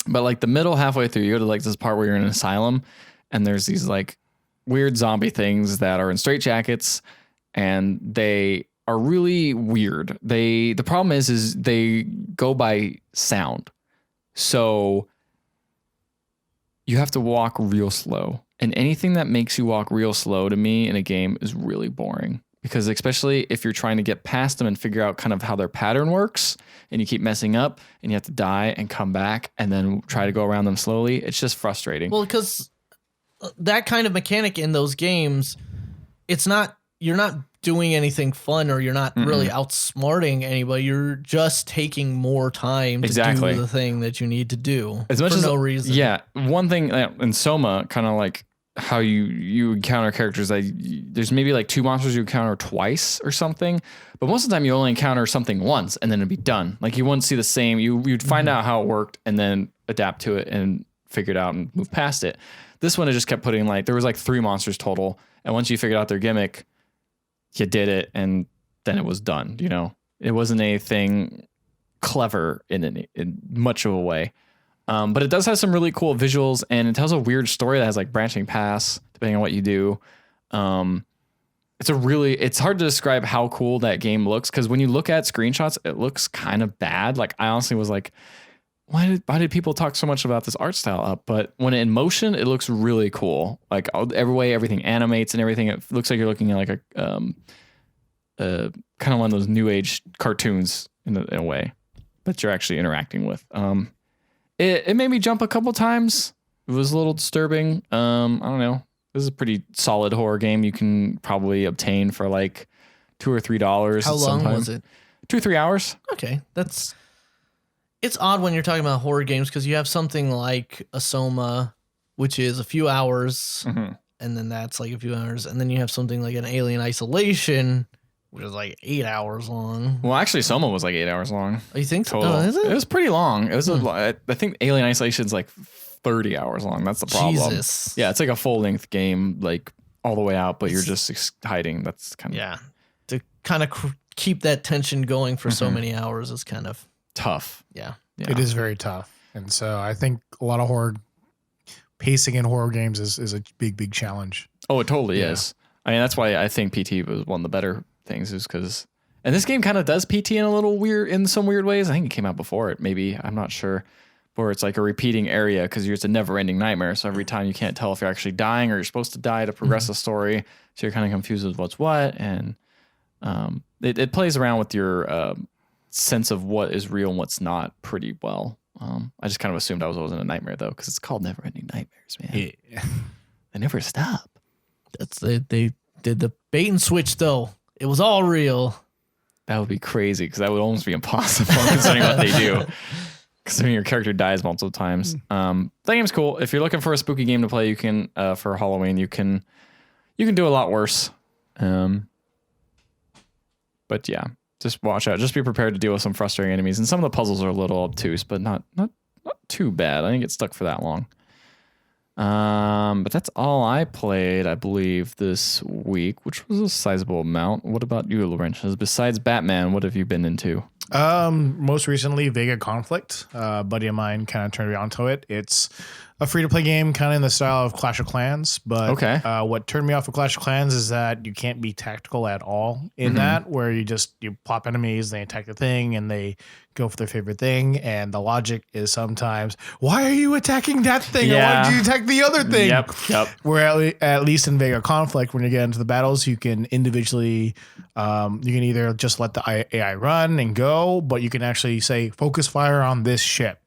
But like the middle halfway through, you go to like this part where you're in an asylum, and there's these like weird zombie things that are in straitjackets, and they are really weird. The problem is they go by sound. So you have to walk real slow. And anything that makes you walk real slow to me in a game is really boring. Because especially if you're trying to get past them and figure out kind of how their pattern works, and you keep messing up and you have to die and come back and then try to go around them slowly, it's just frustrating. Well, because that kind of mechanic in those games, you're not doing anything fun or you're not really outsmarting anybody. You're just taking more time to do the thing that you need to do as much for as no reason. Yeah. One thing in Soma, kind of like how you encounter characters, there's maybe like 2 monsters you encounter twice or something, but most of the time you only encounter something once and then it'd be done. Like you wouldn't see the same, you'd find out how it worked and then adapt to it and figure it out and move past it. This one, it just kept putting like, there was like 3 monsters total. And once you figured out their gimmick, you did it and then it was done. You know, it wasn't anything clever in much of a way. But it does have some really cool visuals and it tells a weird story that has like branching paths depending on what you do. It's hard to describe how cool that game looks. Cause when you look at screenshots, it looks kind of bad. Like I honestly was like, why did people talk so much about this art style up? But when in motion, it looks really cool. Like every way everything animates and everything, it looks like you're looking at like a kind of one of those new age cartoons in a way that you're actually interacting with. It made me jump a couple times. It was a little disturbing. I don't know. This is a pretty solid horror game. You can probably obtain for like $2 or $3. How long was it? 2-3 hours. Okay, it's odd when you're talking about horror games because you have something like a Soma, which is a few hours, and then that's like a few hours, and then you have something like an Alien Isolation, which is like 8 hours long. Well, actually, Soma was like 8 hours long. Oh, you think so? Total. Oh, is it? It was pretty long. It was I think Alien Isolation is like 30 hours long. That's the problem. Jesus. Yeah, it's like a full length game, like all the way out, but you're just hiding. That's kind of to kind of keep that tension going for so many hours is kind of tough. Yeah. It is very tough. And so I think a lot of pacing in horror games is a big challenge. Oh, it totally is. I mean, that's why I think PT was one of the better things is because, and this game kind of does PT in some weird ways. I think it came out before it, maybe, I'm not sure, where it's like a repeating area because it's a never ending nightmare. So every time you can't tell if you're actually dying or you're supposed to die to progress the story. So you're kind of confused with what's what. And it plays around with your sense of what is real and what's not pretty well. I just kind of assumed I wasn't a nightmare though, because it's called Never Ending Nightmares, man. Yeah. They never stop. They did the bait and switch though. It was all real. That would be crazy because that would almost be impossible considering what they do. Considering your character dies multiple times. That game's cool. If you're looking for a spooky game to play, you can for Halloween you can do a lot worse. But yeah. Just watch out. Just be prepared to deal with some frustrating enemies. And some of the puzzles are a little obtuse, but not too bad. I didn't get stuck for that long. But that's all I played, I believe, this week, which was a sizable amount. What about you, Laurent? Besides Batman, what have you been into? Most recently, Vega Conflict. A buddy of mine kind of turned me onto it. It's a free-to-play game, kind of in the style of Clash of Clans. But what turned me off of Clash of Clans is that you can't be tactical at all in that, where you plop enemies, they attack the thing, and they go for their favorite thing. And the logic is sometimes, why are you attacking that thing? Yeah. Or why did you attack the other thing? Yep. Where at least in Vega Conflict, when you get into the battles, you can individually, you can either just let the AI run and go, but you can actually say, focus fire on this ship.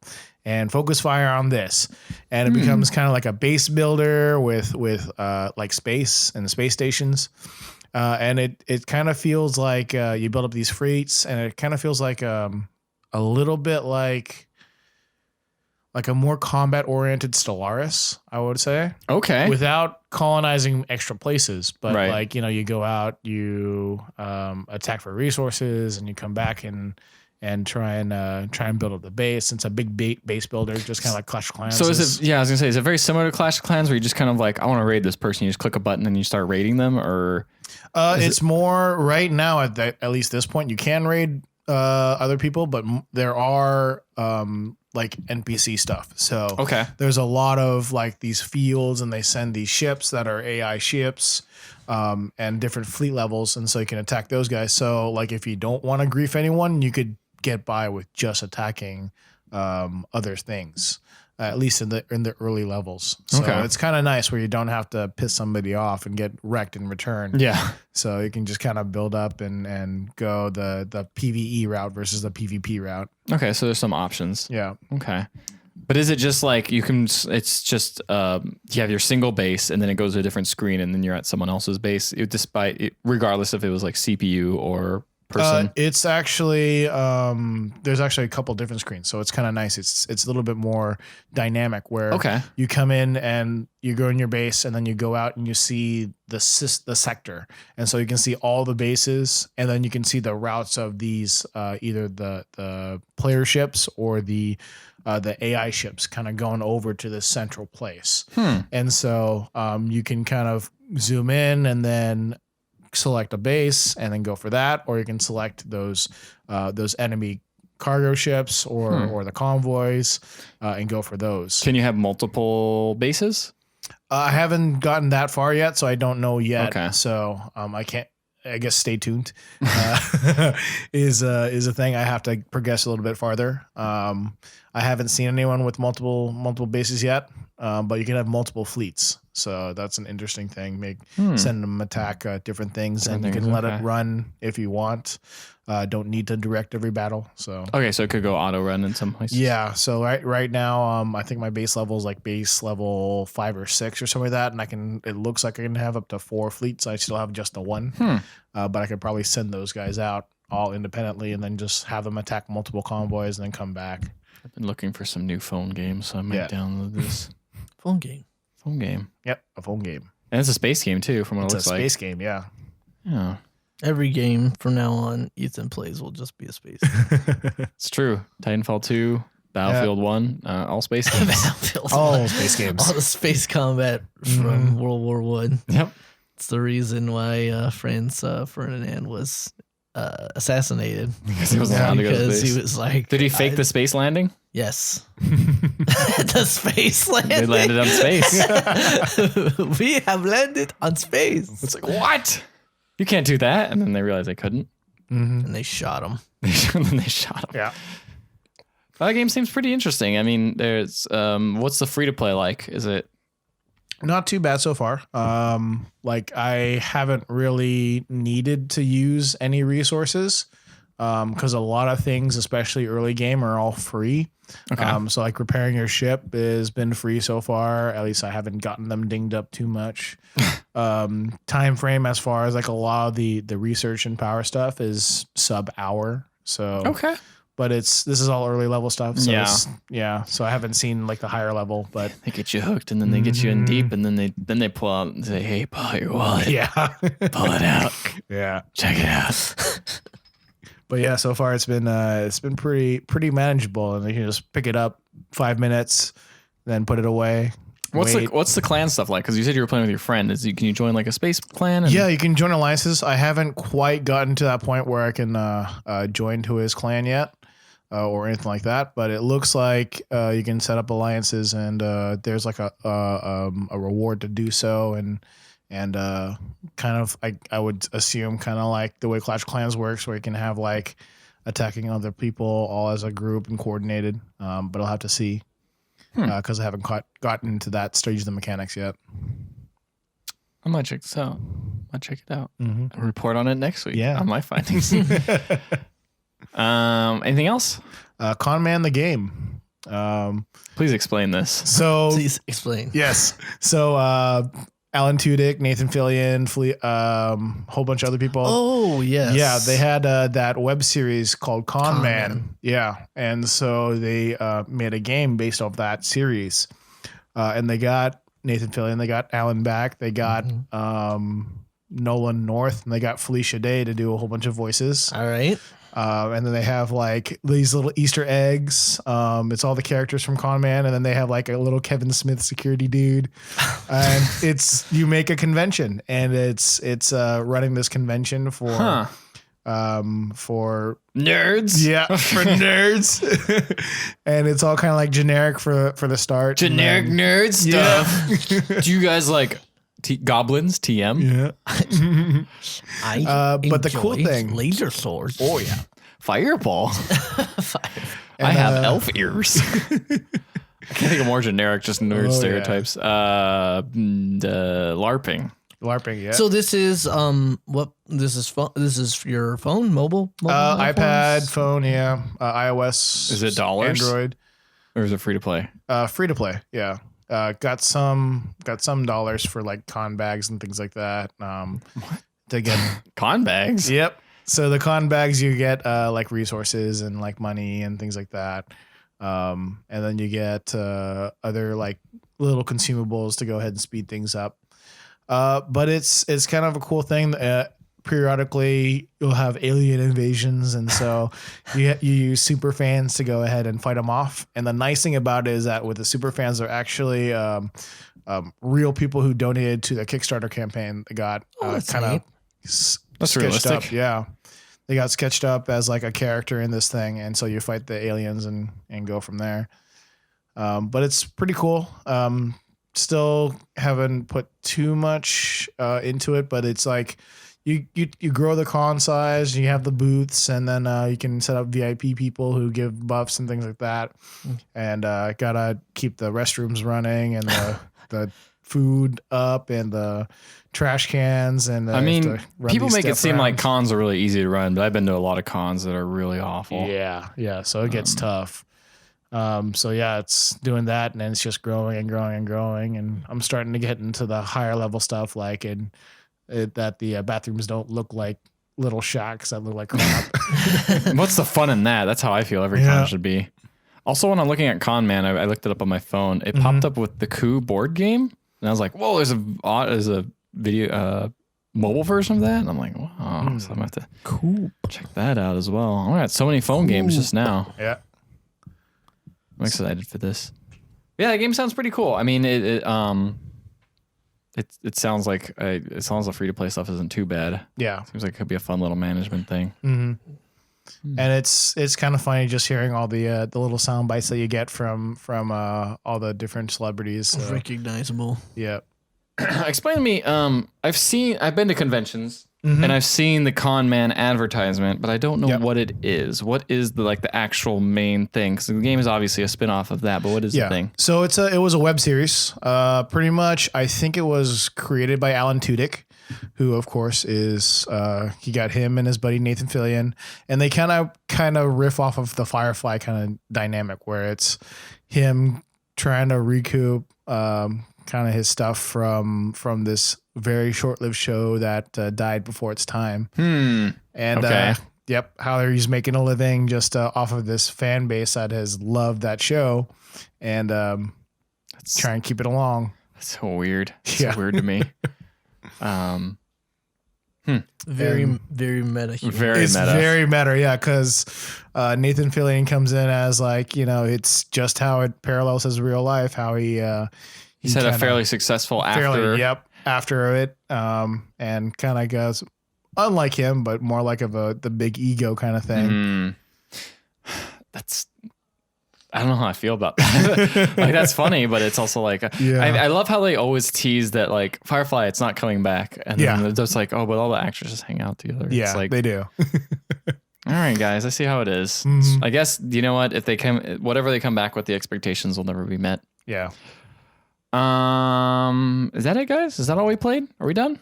And focus fire on this, and it becomes kind of like a base builder with like space and the space stations, and it kind of feels like you build up these fleets, and it kind of feels like a little bit like a more combat oriented Stellaris, I would say. Okay. Without colonizing extra places, but like you go out, you attack for resources, and you come back and try and build up the base. It's a big base builder, just kind of like Clash of Clans. So is it? Yeah, I was gonna say, is it very similar to Clash of Clans, where you just kind of like, I want to raid this person, you just click a button and you start raiding them, or? It's more right now at least this point. You can raid other people, but there are like NPC stuff. So there's a lot of like these fields, and they send these ships that are AI ships. And different fleet levels, and so you can attack those guys. So like if you don't want to grief anyone, you could get by with just attacking other things, at least in the early levels. So it's kind of nice where you don't have to piss somebody off and get wrecked in return. Yeah. So you can just kind of build up and go the PvE route versus the PvP route. Okay, so there's some options. Yeah. Okay. But is it just like it's just you have your single base and then it goes to a different screen and then you're at someone else's base, regardless if it was like CPU or person? It's actually there's actually a couple different screens, so it's kind of nice. It's a little bit more dynamic where you come in and you go in your base and then you go out and you see the sector, and so you can see all the bases and then you can see the routes of these either the player ships or the AI ships kind of going over to this central place. And so you can kind of zoom in and then select a base and then go for that, or you can select those enemy cargo ships or the convoys and go for those. Can you have multiple bases? I haven't gotten that far yet, so I don't know yet. Okay. So I can't. I guess stay tuned is a thing. I have to progress a little bit farther. I haven't seen anyone with multiple bases yet, but you can have multiple fleets. So that's an interesting thing. Send them attack different things, and you can let it run if you want. Don't need to direct every battle. So so it could go auto run in some places. Yeah. So right now, I think my base level is like base level 5 or 6 or something like that, and it looks like I can have up to 4 fleets. I still have just the one, but I could probably send those guys out all independently and then just have them attack multiple convoys and then come back. I've been looking for some new phone games, so I might download this. Phone game. Phone game. Yep, a phone game. And it's a space game too, from what it looks like. It's a space game, yeah. Yeah. Every game from now on Ethan plays will just be a space. It's true. Titanfall 2, Battlefield 1, all space games. All space games. All the space combat from World War One. Yep. It's the reason why Franz Ferdinand was assassinated. Because he wasn't allowed to go to space. He was like, did he fake the space landing? Yes. The space landing. They landed on space. We have landed on space. It's like, what? You can't do that. And then they realized they couldn't. And they shot him. And then they shot him. Yeah. That game seems pretty interesting. I mean, there's what's the free to play like? Is it not too bad so far? Like I haven't really needed to use any resources because a lot of things, especially early game, are all free. Okay. So like repairing your ship has been free so far. At least I haven't gotten them dinged up too much. Time frame as far as like a lot of the research and power stuff is sub hour. So okay. But this is all early level stuff. So so I haven't seen like the higher level, but they get you hooked and then they get you in deep and then they pull out and say, hey, pull out your wallet. Yeah. Pull it out. Yeah. Check it out. But yeah, so far it's been pretty manageable, and you can just pick it up 5 minutes, then put it away. What's the clan stuff like? Because you said you were playing with your friend. Can you join like a space clan? Yeah, you can join alliances. I haven't quite gotten to that point where I can join to his clan yet, or anything like that. But it looks like you can set up alliances, and there's like a reward to do so, and kind of I would assume kind of like the way Clash of Clans works, where you can have like attacking other people all as a group and coordinated. But I'll have to see because I haven't gotten to that stage of the mechanics yet. I might check this out. I'll check it out. Mm-hmm. I'll report on it next week. Yeah. On my findings. Anything else? Con Man the game. Please explain this. So please explain. Yes. So Alan Tudyk, Nathan Fillion, whole bunch of other people. Oh, yes. Yeah, they had that web series called Con Man. Yeah, and so they made a game based off that series. And they got Nathan Fillion, they got Alan back, they got Nolan North, and they got Felicia Day to do a whole bunch of voices. All right. And then they have like these little Easter eggs. It's all the characters from Con Man, and then they have like a little Kevin Smith security dude. And you make a convention, and it's running this convention for nerds. Yeah, for nerds. And it's all kind of like generic for the start. Generic nerd stuff. Yeah. Do you guys like goblins? TM. Yeah. But the cool thing, laser swords. Oh yeah, fireball. I have elf ears. I can't think of more generic, just nerd stereotypes. Yeah. LARPing. Yeah. So this is this is your phone, mobile iPad, phone, yeah, iOS. Is it dollars? Android. Or is it free to play? Free to play. Yeah. Got some dollars for like con bags and things like that. To get Con bags? Yep. So the con bags you get like resources and like money and things like that. And then you get other like little consumables to go ahead and speed things up. But it's kind of a cool thing. Periodically you'll have alien invasions, and so you use super fans to go ahead and fight them off. And the nice thing about it is that with the super fans, they're actually real people who donated to the Kickstarter campaign. They got kind of that's realistic. up. Yeah, they got sketched up as like a character in this thing, and so you fight the aliens and go from there. But it's pretty cool. Still haven't put too much into it, but it's like you grow the con size, you have the booths, and then you can set up VIP people who give buffs and things like that. And gotta keep the restrooms running and the food up and the trash cans. And I mean, people make it seem like cons are really easy to run, but I've been to a lot of cons that are really awful. Yeah. So it gets tough. So yeah, it's doing that, and then it's just growing and growing and growing. And I'm starting to get into the higher level stuff, like that the bathrooms don't look like little shacks that look like crap. What's the fun in that? That's how I feel every con should be. Also, when I'm looking at Con Man, I looked it up on my phone. It popped up with the Coup board game, and I was like, "Whoa, there's a video mobile version of that." And I'm like, "Wow!" So I'm gonna have to check that out as well. I got so many phone games just now. Yeah, I'm excited for this. Yeah, the game sounds pretty cool. I mean, it sounds like as long as the free to play stuff isn't too bad. Yeah, seems like it could be a fun little management thing. And it's kind of funny just hearing all the little sound bites that you get from all the different celebrities. Recognizable. Yeah. Explain to me. I've been to conventions and I've seen the Con Man advertisement, but I don't know what it is. What is the actual main thing? Because the game is obviously a spin-off of that, but what is the thing? So it was a web series. Pretty much, I think it was created by Alan Tudyk, who of course is he got him and his buddy Nathan Fillion, and they kind of riff off of the Firefly kind of dynamic, where it's him trying to recoup kind of his stuff from this very short-lived show that died before its time. And how he's making a living just off of this fan base that has loved that show, and try and keep it along. That's so weird. It's so weird to me. Very meta. It's very meta, yeah, because Nathan Fillion comes in as it's just how it parallels his real life, how he's had a fairly successful after. After it, and kind of goes unlike him, but more like the big ego kind of thing. I don't know how I feel about that. That's funny, but it's also I love how they always tease that Firefly, it's not coming back, and then it's just but all the actors just hang out together. Yeah, it's they do. All right, guys, I see how it is. I guess you know what, if they whatever they come back with, the expectations will never be met. Yeah. Is that it, guys? Is that all we played? Are we done?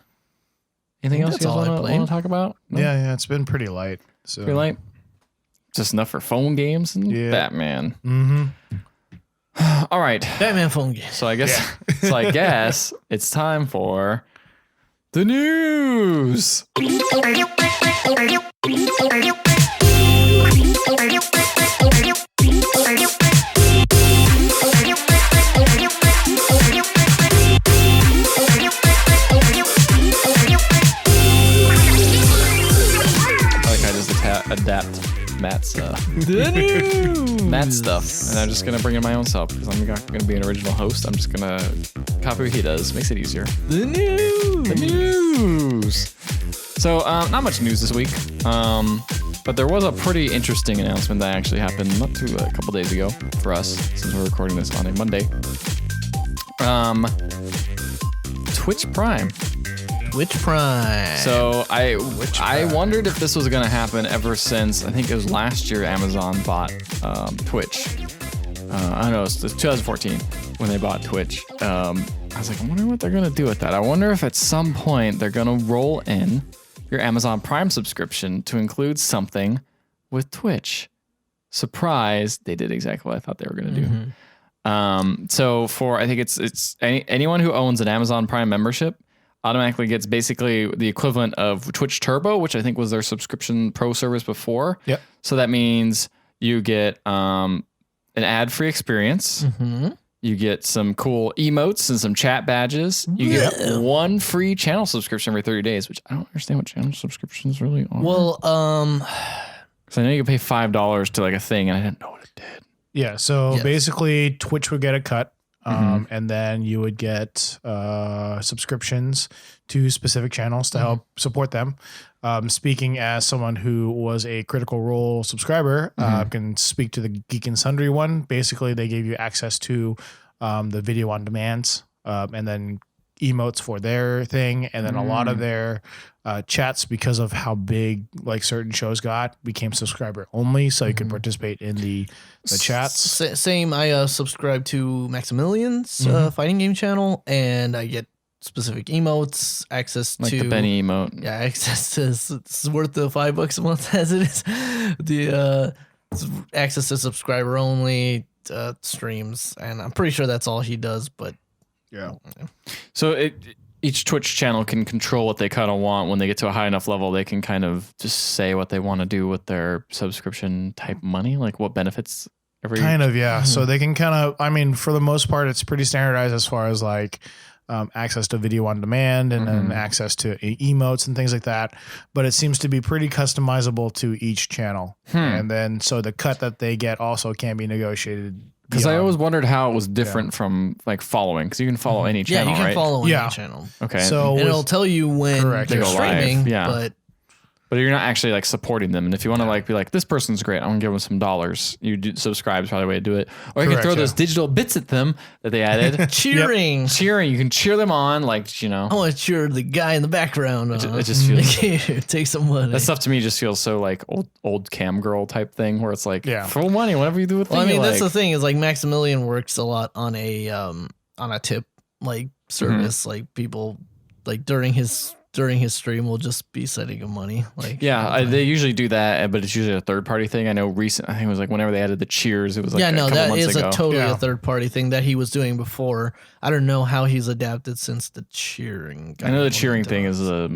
Anything else you guys want to talk about? No? Yeah, it's been pretty light. So pretty light. Just enough for phone games and Batman. All right, Batman phone game. So I guess it's time for the news. Adapt Matt's Matt stuff, and I'm just gonna bring in my own stuff because I'm not gonna be an original host. I'm just gonna copy what he does. Makes it easier. The news. So not much news this week, but there was a pretty interesting announcement that actually happened a couple days ago for us, since we're recording this on a Monday. Twitch Prime. So I wondered if this was going to happen ever since, I think it was last year, Amazon bought Twitch. I don't know, it's 2014 when they bought Twitch. I was like, I wonder what they're going to do with that. I wonder if at some point they're going to roll in your Amazon Prime subscription to include something with Twitch. surprise, they did exactly what I thought they were going to do. So for, I think it's anyone who owns an Amazon Prime membership automatically gets basically the equivalent of Twitch Turbo, which I think was their subscription pro service before. Yep. So that means you get an ad-free experience. You get some cool emotes and some chat badges. You get one free channel subscription every 30 days, which I don't understand what channel subscriptions really are. Well, because I know you can pay $5 to like a thing, and I didn't know what it did. Yeah. So basically, Twitch would get a cut. And then you would get subscriptions to specific channels to help support them. Speaking as someone who was a Critical Role subscriber, can speak to the Geek and Sundry one. Basically, they gave you access to the video on demands, and then emotes for their thing, and then a lot of their chats, because of how big like certain shows got, became subscriber only, so you could participate in the chats. Same. I subscribe to Maximilian's fighting game channel, and I get specific emotes, access like to the Benny emote. Yeah, access to it's worth the $5 a month as it is. The access to subscriber only streams, and I'm pretty sure that's all he does. But yeah. So each Twitch channel can control what they kind of want. When they get to a high enough level, they can kind of just say what they want to do with their subscription type money, like what benefits every. Kind of, yeah. So they can kind of, I mean, for the most part, it's pretty standardized as far as like access to video on demand and then access to emotes and things like that. But it seems to be pretty customizable to each channel. And then so the cut that they get also can be negotiated. Because I always wondered how it was different from like following, because you can follow any channel, you can right? follow any channel. Okay. So and it'll tell you when they're streaming, but you're not actually like supporting them. And if you want to like be like, this person's great, I'm gonna give them some dollars. You do subscribe is probably the way to do it. Or you can throw those digital bits at them that they added. cheering. Cheering. You can cheer them on, like, you know. I want to cheer the guy in the background. It just feels take some money. That stuff to me just feels so like old cam girl type thing, where it's like full money, whatever you do with. Well, I mean, that's the thing is like Maximilian works a lot on a tip like service. Like people like during his stream will just be sending him money. Like they usually do that, but it's usually a third party thing. I know I think it was like whenever they added the cheers, it was like a couple that months is ago. a totally a third party thing that he was doing before. I don't know how he's adapted since the cheering. I know the cheering thing is I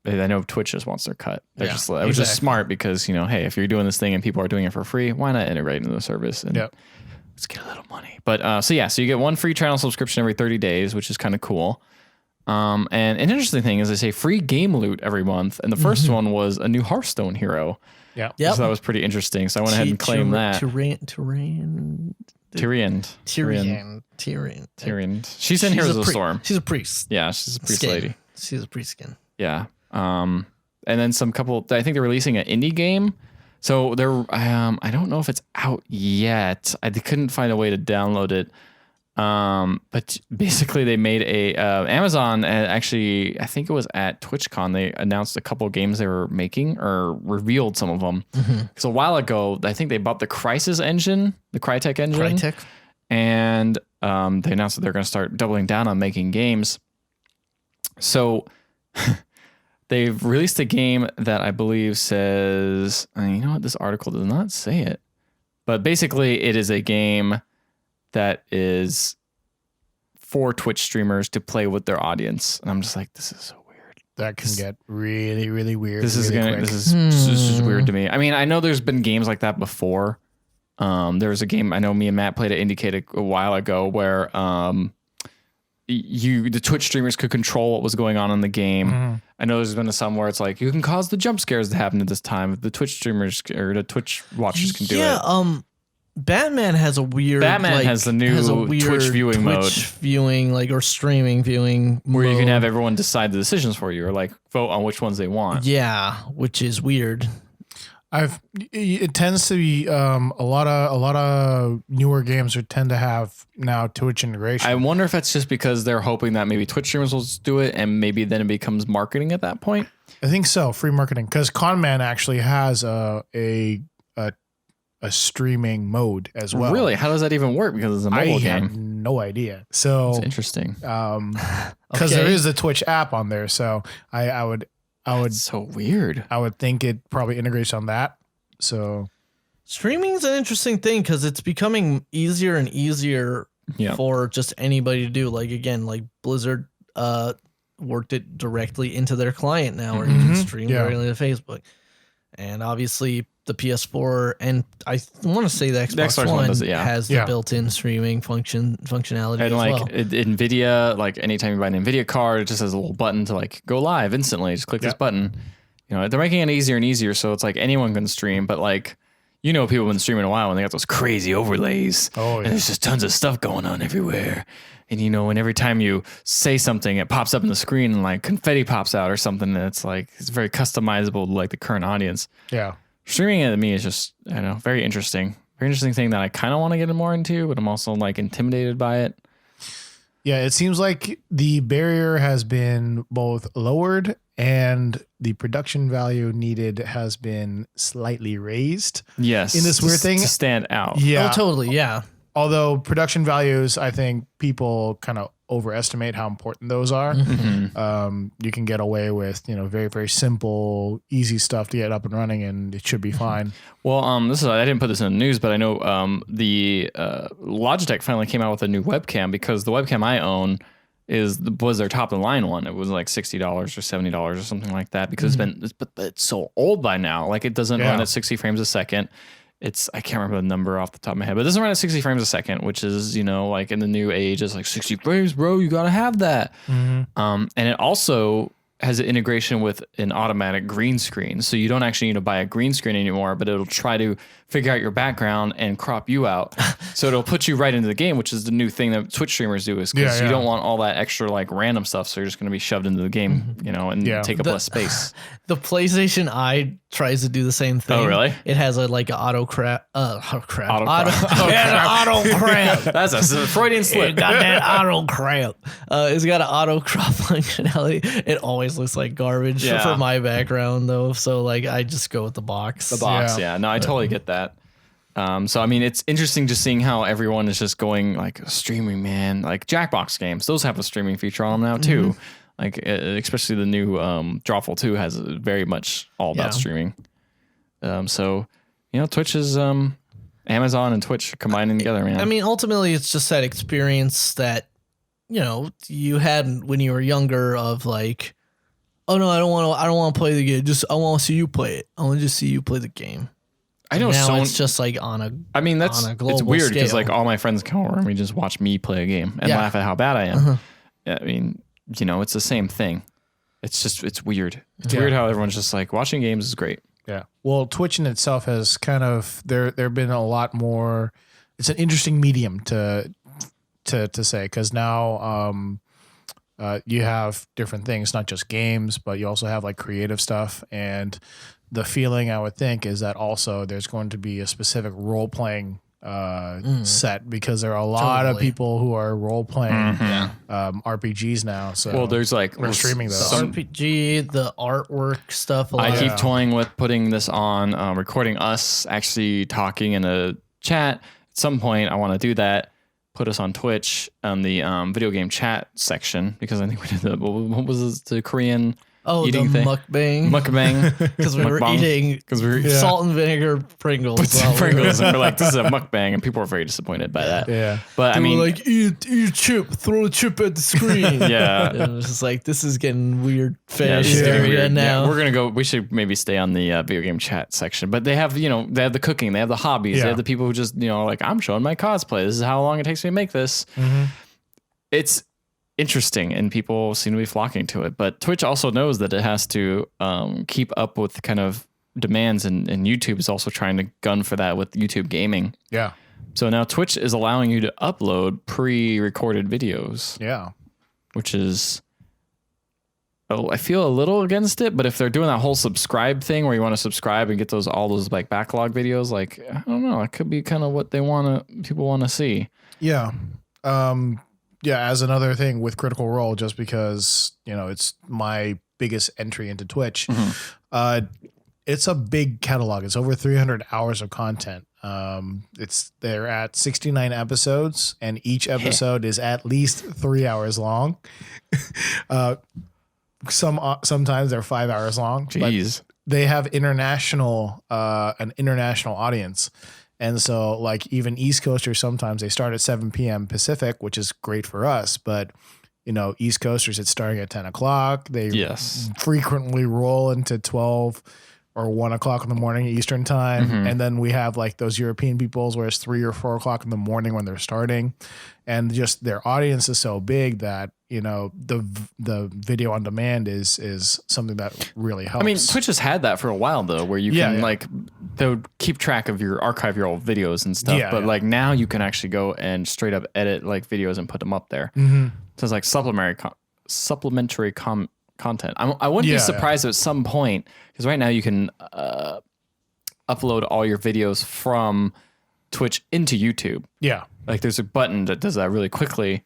know Twitch just wants their cut. They're just it was just smart because, you know, hey, if you're doing this thing and people are doing it for free, why not integrate into the service and let's get a little money. But so you get one free channel subscription every 30 days, which is kind of cool. And an interesting thing is they say free game loot every month. And the first one was a new Hearthstone hero. Yeah. So that was pretty interesting. So I went ahead and claimed that. Tyrion. She's in Heroes of the Storm. She's a priest. Yeah, she's a priest lady. She's a priest skin. Yeah. And then I think they're releasing an indie game. So they're, I don't know if it's out yet. I couldn't find a way to download it. But basically they made Amazon actually, I think it was at TwitchCon, they announced a couple of games they were making or revealed some of them. Because a while ago, I think they bought the Crytek engine. And they announced that they're going to start doubling down on making games. So they've released a game that I believe says, you know what, this article does not say it. But basically it is a game that is for Twitch streamers to play with their audience. And I'm just like, this is so weird. That can get really, really weird. This is weird to me. I mean, I know there's been games like that before. There was a game I know me and Matt played at Indicate a while ago where the Twitch streamers could control what was going on in the game. I know there's been some where it's like you can cause the jump scares to happen at this time. The Twitch streamers or the Twitch watchers can do it. Batman has a weird. Batman has the new Twitch viewing mode, or streaming viewing, where you can have everyone decide the decisions for you, or like vote on which ones they want. Yeah, which is weird. It tends to be a lot of newer games tend to have now Twitch integration. I wonder if that's just because they're hoping that maybe Twitch streamers will do it, and maybe then it becomes marketing at that point. I think so, free marketing, because Conman actually has a streaming mode as well. Really? How does that even work? Because it's a mobile game. I have no idea. So it's interesting. Because there is a Twitch app on there, so I would That's so weird. I would think it probably integrates on that. So streaming is an interesting thing because it's becoming easier and easier for just anybody to do. Like again, like Blizzard worked it directly into their client now, where you can stream directly to Facebook. And obviously the PS4 and I want to say the Xbox One does it, has the built-in streaming functionality. And like well. NVIDIA, like anytime you buy an NVIDIA card, it just has a little button to like go live instantly. Just click this button. You know, they're making it easier and easier, so it's like anyone can stream. But like, you know, people have been streaming a while and they got those crazy overlays. Oh, yeah. And there's just tons of stuff going on everywhere. And, you know, and every time you say something, it pops up in the screen and like confetti pops out or something. And it's like, it's very customizable to like the current audience. Yeah. Streaming it to me is just, I don't know, very interesting. Very interesting thing that I kind of want to get more into, but I'm also like intimidated by it. Yeah. It seems like the barrier has been both lowered and the production value needed has been slightly raised. Yes. In this weird thing. To stand out. Yeah. Oh, totally. Yeah. Although production values, I think people kind of overestimate how important those are. You can get away with, you know, very, very simple, easy stuff to get up and running, and it should be fine. Well, I didn't put this in the news, but I know the Logitech finally came out with a new webcam, because the webcam I own was their top of the line one. It was like $60 or $70 or something like that, because it's so old by now. Like it doesn't run at 60 frames a second. I can't remember the number off the top of my head, but it doesn't run at 60 frames a second, which is, you know, like in the new age, it's like 60 frames, bro. You got to have that. And it also has an integration with an automatic green screen. So you don't actually need to buy a green screen anymore, but it'll try to figure out your background and crop you out. So it'll put you right into the game, which is the new thing that Twitch streamers do, is because you don't want all that extra like random stuff. So you're just going to be shoved into the game, you know, and take up less space. The PlayStation Eye tries to do the same thing. Oh, really? It has an auto crap. Auto crap. That's a Freudian slip. It got that auto crap. It's got an auto crop functionality. It always looks like garbage for my background though. So like I just go with the box. No, I totally get that. So I mean, it's interesting just seeing how everyone is just going like streaming, man. Like Jackbox games, those have a streaming feature on them now too. Like especially the new Drawful 2 has very much all about streaming. So you know, Twitch is Amazon and Twitch combining together, man. I mean, ultimately, it's just that experience that you know you had when you were younger of like, oh no, I don't want to play the game. I want to see you play it. I want to just see you play the game. I know. Now it's just like on a. I mean, it's weird because like all my friends come over and we just watch me play a game and laugh at how bad I am. I mean, you know, it's the same thing. It's weird. It's weird how everyone's just like watching games is great. Yeah. Well, Twitch in itself has kind of there've been a lot more. It's an interesting medium to say, because now you have different things, not just games, but you also have like creative stuff. And the feeling I would think is that also there's going to be a specific role playing set, because there are a lot of people who are role playing RPGs now. So well, there's like we're streaming those. RPG, the artwork stuff. I keep toying with putting this on, recording us actually talking in a chat. At some point, I want to do that. Put us on Twitch on the video game chat section, because I think we did what was the Korean eating thing? Mukbang. Because we were eating salt and vinegar Pringles. Pringles, and we're like, this is a mukbang, and people were very disappointed by that. Yeah. But they I mean, were like, eat a chip, throw a chip at the screen. Yeah. And it was just like, this is getting weird fish area now. Yeah, we're going to go, we should maybe stay on the video game chat section. But they have, you know, they have the cooking, they have the hobbies, they have the people who just, you know, like, I'm showing my cosplay. This is how long it takes me to make this. It's interesting, and people seem to be flocking to it. But Twitch also knows that it has to keep up with kind of demands, and YouTube is also trying to gun for that with YouTube gaming. Yeah. So now Twitch is allowing you to upload pre-recorded videos. Yeah. Which is, I feel a little against it, but if they're doing that whole subscribe thing where you want to subscribe and get all those like backlog videos, like, I don't know, it could be kind of what people want to see. Yeah. Yeah, as another thing with Critical Role, just because, you know, it's my biggest entry into Twitch. It's a big catalog. It's over 300 hours of content. They're at 69 episodes, and each episode is at least 3 hours long. sometimes they're 5 hours long. Jeez. They have an international audience. And so like even East Coasters, sometimes they start at 7 p.m. Pacific, which is great for us. But, East Coasters, it's starting at 10 o'clock. They frequently roll into 12 or 1 o'clock in the morning Eastern time. Mm-hmm. And then we have like those European peoples where it's 3 or 4 o'clock in the morning when they're starting. And just their audience is so big that, the video on demand is something that really helps. I mean, Twitch has had that for a while though, where you can like, they would keep track of archive your old videos and stuff. But like now you can actually go and straight up edit like videos and put them up there. Mm-hmm. So it's like supplementary content. I wouldn't be surprised at some point, because right now you can upload all your videos from Twitch into YouTube. Yeah. Like there's a button that does that really quickly.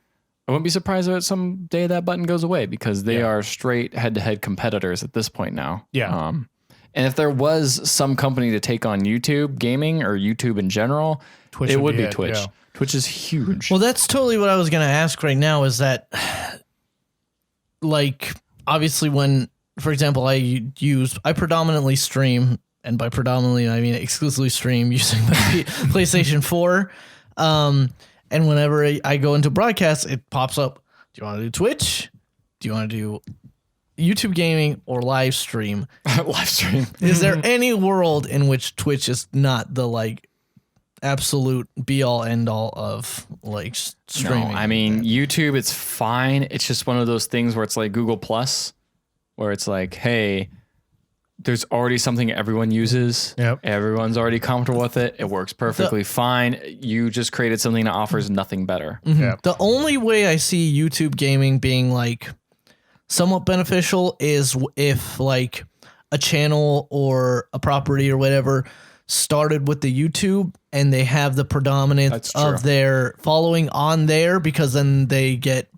I wouldn't be surprised if someday that button goes away, because they are straight head-to-head competitors at this point now. Yeah. And if there was some company to take on YouTube gaming or YouTube in general, Twitch it would be Twitch. Yeah. Twitch is huge. Well, that's totally what I was going to ask right now, is that like, obviously when, for example, I predominantly stream, and by predominantly, I mean exclusively stream using my PlayStation 4. And whenever I go into broadcast, it pops up. Do you want to do Twitch? Do you want to do YouTube gaming or live stream? Live stream. Is there any world in which Twitch is not the like absolute be all end all of like streaming? No, I mean, YouTube, it's fine. It's just one of those things where it's like Google Plus, where it's like, hey, there's already something everyone uses. Yep. Everyone's already comfortable with it. It works perfectly fine. You just created something that offers nothing better. Mm-hmm. Yep. The only way I see YouTube gaming being like somewhat beneficial is if like a channel or a property or whatever started with the YouTube and they have the predominance of their following on there, because then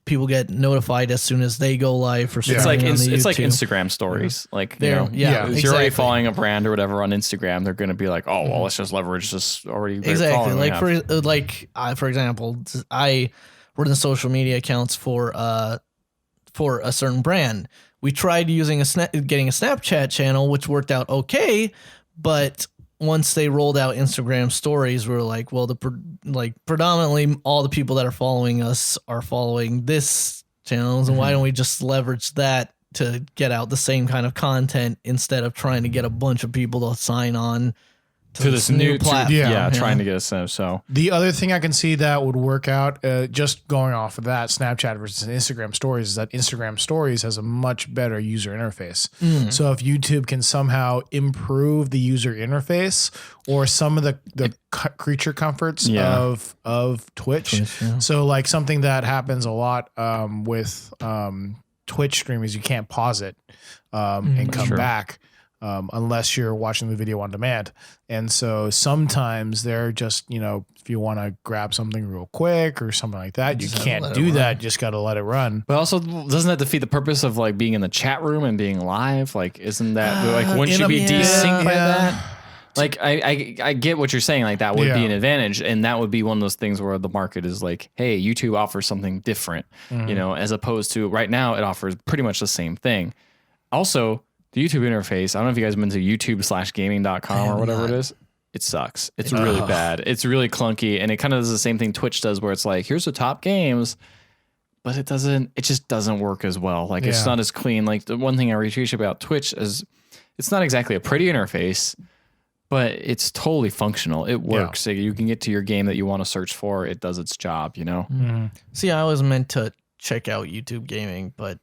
people get notified as soon as they go live for streaming. It's like Instagram stories. Like, if you're already following a brand or whatever on Instagram, they're going to be like, oh, well, let's just leverage this already. Exactly. Like for example, I run the social media accounts for a certain brand. We tried using getting a Snapchat channel, which worked out okay, but once they rolled out Instagram stories, we were like, well, predominantly all the people that are following us are following this channels, and why don't we just leverage that to get out the same kind of content instead of trying to get a bunch of people to sign on to this new platform? Trying to get a sense. So the other thing I can see that would work out, just going off of that, Snapchat versus Instagram stories, is that Instagram stories has a much better user interface. So if YouTube can somehow improve the user interface or some of the creature comforts of Twitch. So like something that happens a lot with Twitch stream is you can't pause it and come back. Unless you're watching the video on demand. And so sometimes they're just, if you want to grab something real quick or something like that, you can't do that. You just got to let it run. But also, doesn't that defeat the purpose of like being in the chat room and being live? Like, isn't that like, wouldn't you be desynced by that? Like, I get what you're saying. Like, that would be an advantage. And that would be one of those things where the market is like, hey, YouTube offers something different, as opposed to right now, it offers pretty much the same thing. Also, the YouTube interface, I don't know if you guys have been to youtube/gaming.com or whatever it is. It sucks. It's really bad. It's really clunky. And it kind of does the same thing Twitch does, where it's like, here's the top games, but it just doesn't work as well. Like, it's not as clean. Like, the one thing I appreciate about Twitch is it's not exactly a pretty interface, but it's totally functional. It works. Like, you can get to your game that you want to search for. It does its job, See, I was meant to check out YouTube gaming, but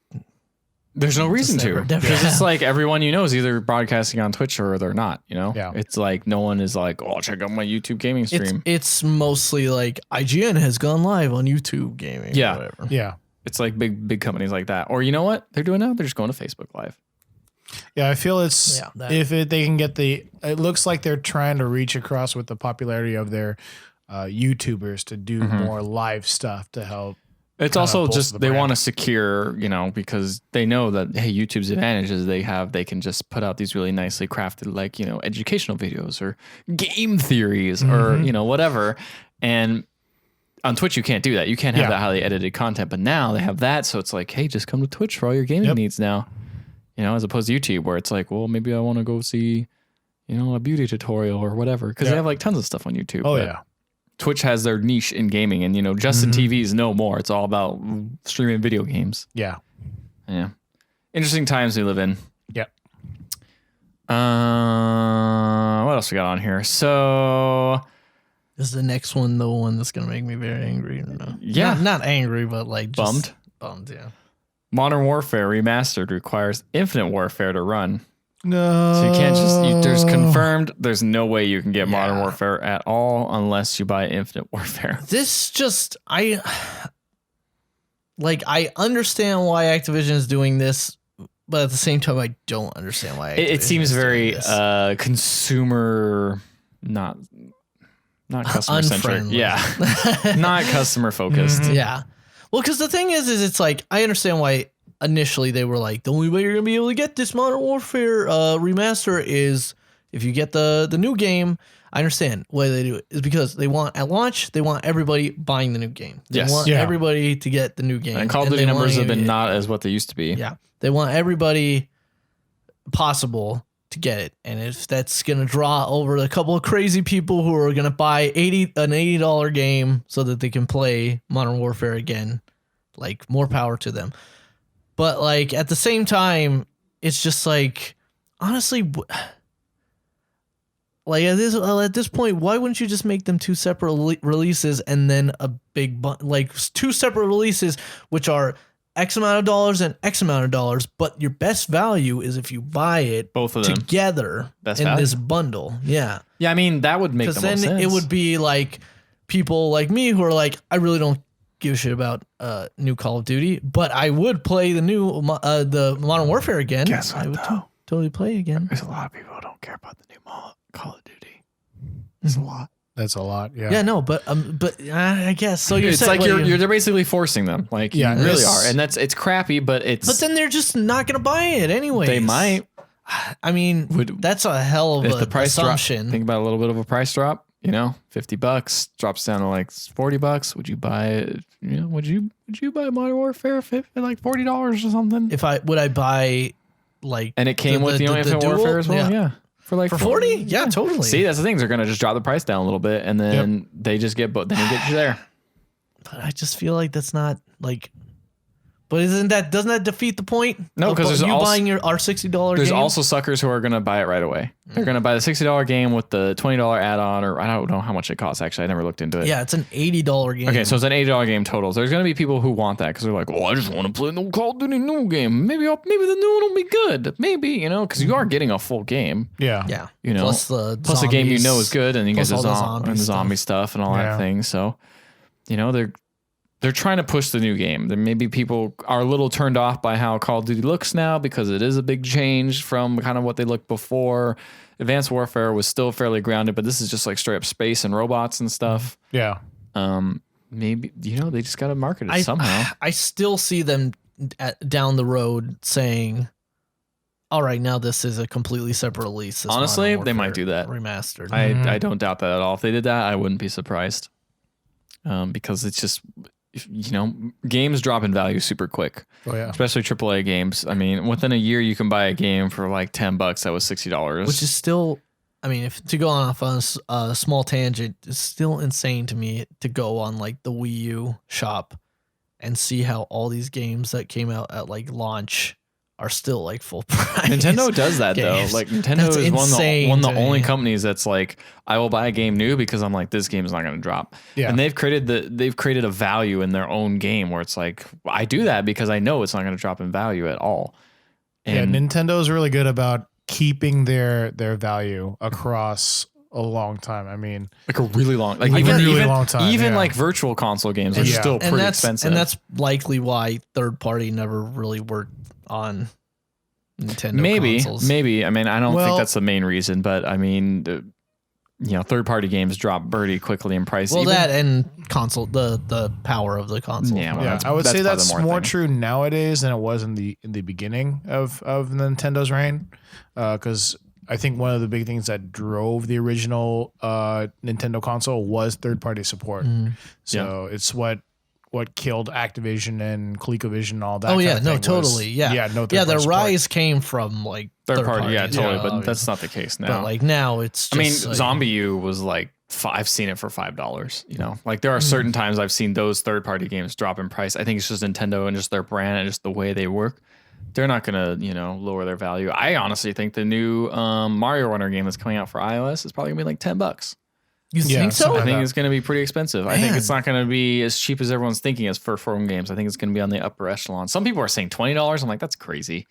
there's no reason to, because it's like everyone is either broadcasting on Twitch or they're not. It's like no one is like, oh, check out my YouTube gaming stream. It's mostly like IGN has gone live on YouTube gaming. Yeah, or whatever. Yeah. It's like big companies like that. Or you know what they're doing now? They're just going to Facebook Live. Yeah, I feel they can get it looks like they're trying to reach across with the popularity of their YouTubers to do more live stuff to help. It's also just they want to secure, because they know that, hey, YouTube's advantage is they can just put out these really nicely crafted, like, educational videos or game theories or, whatever. And on Twitch, you can't do that. You can't have that highly edited content. But now they have that. So it's like, hey, just come to Twitch for all your gaming needs now. you know, as opposed to YouTube where it's like, well, maybe I want to go see, you know, a beauty tutorial or whatever. Because they have like tons of stuff on YouTube. Oh, yeah. Twitch has their niche in gaming, and, you know, Justin TV's no more. It's all about streaming video games. Yeah. Yeah. Interesting times we live in. Yep. What else we got on here? So is the next one the one that's gonna make me very angry? Or no? Yeah. Not angry, but like just bummed. Yeah. Modern Warfare Remastered requires Infinite Warfare to run. No. So you can't there's confirmed there's no way you can get Modern Warfare at all unless you buy Infinite Warfare. This just I understand why Activision is doing this, but at the same time I don't understand why it seems very consumer not customer centric. Yeah. Not customer focused. Yeah. Well, because the thing is it's like I understand why initially they were like, the only way you're gonna be able to get this Modern Warfare remaster is if you get the new game. I understand why they do it is because they want at launch they want everybody buying the new game. They want everybody to get the new game. And Call of Duty numbers have been not as what they used to be. Yeah, they want everybody possible to get it, and if that's gonna draw over a couple of crazy people who are gonna buy an $80 game so that they can play Modern Warfare again, like more power to them. But like at the same time, it's just like honestly, like at this point, why wouldn't you just make them two separate releases and then a big like two separate releases, which are X amount of dollars and X amount of dollars, but your best value is if you buy it both of them together in this bundle. Yeah. Yeah, I mean that would make the most sense. Because then it would be like people like me who are like, I really don't give a shit about new Call of Duty, but I would play the new the Modern Warfare again. Guess what, I would totally play again. There's a lot of people who don't care about the new Call of Duty. There's a lot. That's a lot. Yeah. Yeah, no, but I guess so. It's like they're basically forcing them. Like you really are, and it's crappy, but it's. But then they're just not gonna buy it anyway. They might. I mean, that's a hell of a price assumption. Think about a little bit of a price drop. You know, $50 drops down to like $40. Would you buy it? You know, would you buy Modern Warfare for like $40 or something? Would I buy like? And it came with the Infinite Warfare as well. Yeah. For 40? Yeah, totally. See, that's the thing. They're going to just drop the price down a little bit, and then they just get then you get you there. But I just feel like that's not like. But doesn't that defeat the point? No, because there's buying our $60 There's game? also suckers who are going to buy it right away. They're going to buy the $60 game with the $20 add-on, or I don't know how much it costs. Actually, I never looked into it. Yeah, it's an $80 game. Okay, so it's an $80 game total. So there's going to be people who want that because they're like, "Oh, I just want to play the Call of Duty new game. Maybe the new one will be good. Maybe because you are getting a full game. Yeah. You know, plus the game you know is good, and you get the zombie stuff and all Yeah. that thing. So, you know, they're trying to push the new game. Then maybe people are a little turned off by how Call of Duty looks now because it is a big change from kind of what they looked before. Advanced Warfare was still fairly grounded, but this is just like straight up space and robots and stuff. Yeah. Maybe, they just got to market it somehow. I still see them down the road saying, all right, now this is a completely separate release. Honestly, they might do that. Remastered. I don't doubt that at all. If they did that, I wouldn't be surprised. Because it's just... games drop in value super quick. Oh yeah. Especially AAA games. I mean, within a year you can buy a game for like $10 that was $60. Which is still, I mean, if to go off on a small tangent, it's still insane to me to go on like the Wii U shop and see how all these games that came out at like launch are still like full price. Nintendo does that games. though. Like Nintendo That's is one of the only me. companies that's like, I will buy a game new because I'm like, this game is not going to drop. Yeah. And they've created a value in their own game where it's like, I do that because I know it's not going to drop in value at all. And Nintendo is really good about keeping their value across a long time. I mean, like a really long, like even even long time. Even yeah. like virtual console games are still pretty expensive. And that's likely why third party never really worked on Nintendo consoles. Maybe. I mean, I don't think that's the main reason, but I mean, third party games drop pretty quickly in price. Well, that and console, the power of the console. Yeah, well, yeah. I would say that's more thing. true nowadays than it was in the beginning of Nintendo's reign, because I think one of the big things that drove the original Nintendo console was third party support. So it's what what killed Activision and ColecoVision and all that. Oh kind yeah, of no, thing totally, was, yeah, yeah, no. The rise came from like third party, yeah, totally. But obviously. that's not the case now. But like now, it's just I mean, like, Zombie U was like I've seen it for $5. You know, like there are certain times I've seen those third party games drop in price. I think it's just Nintendo and just their brand and just the way they work. They're not gonna, lower their value. I honestly think the new Mario Runner game that's coming out for iOS is probably gonna be like $10. You think so? I think it's going to be pretty expensive. Man. I think it's not going to be as cheap as everyone's thinking as for phone games. I think it's going to be on the upper echelon. Some people are saying $20. I'm like, that's crazy.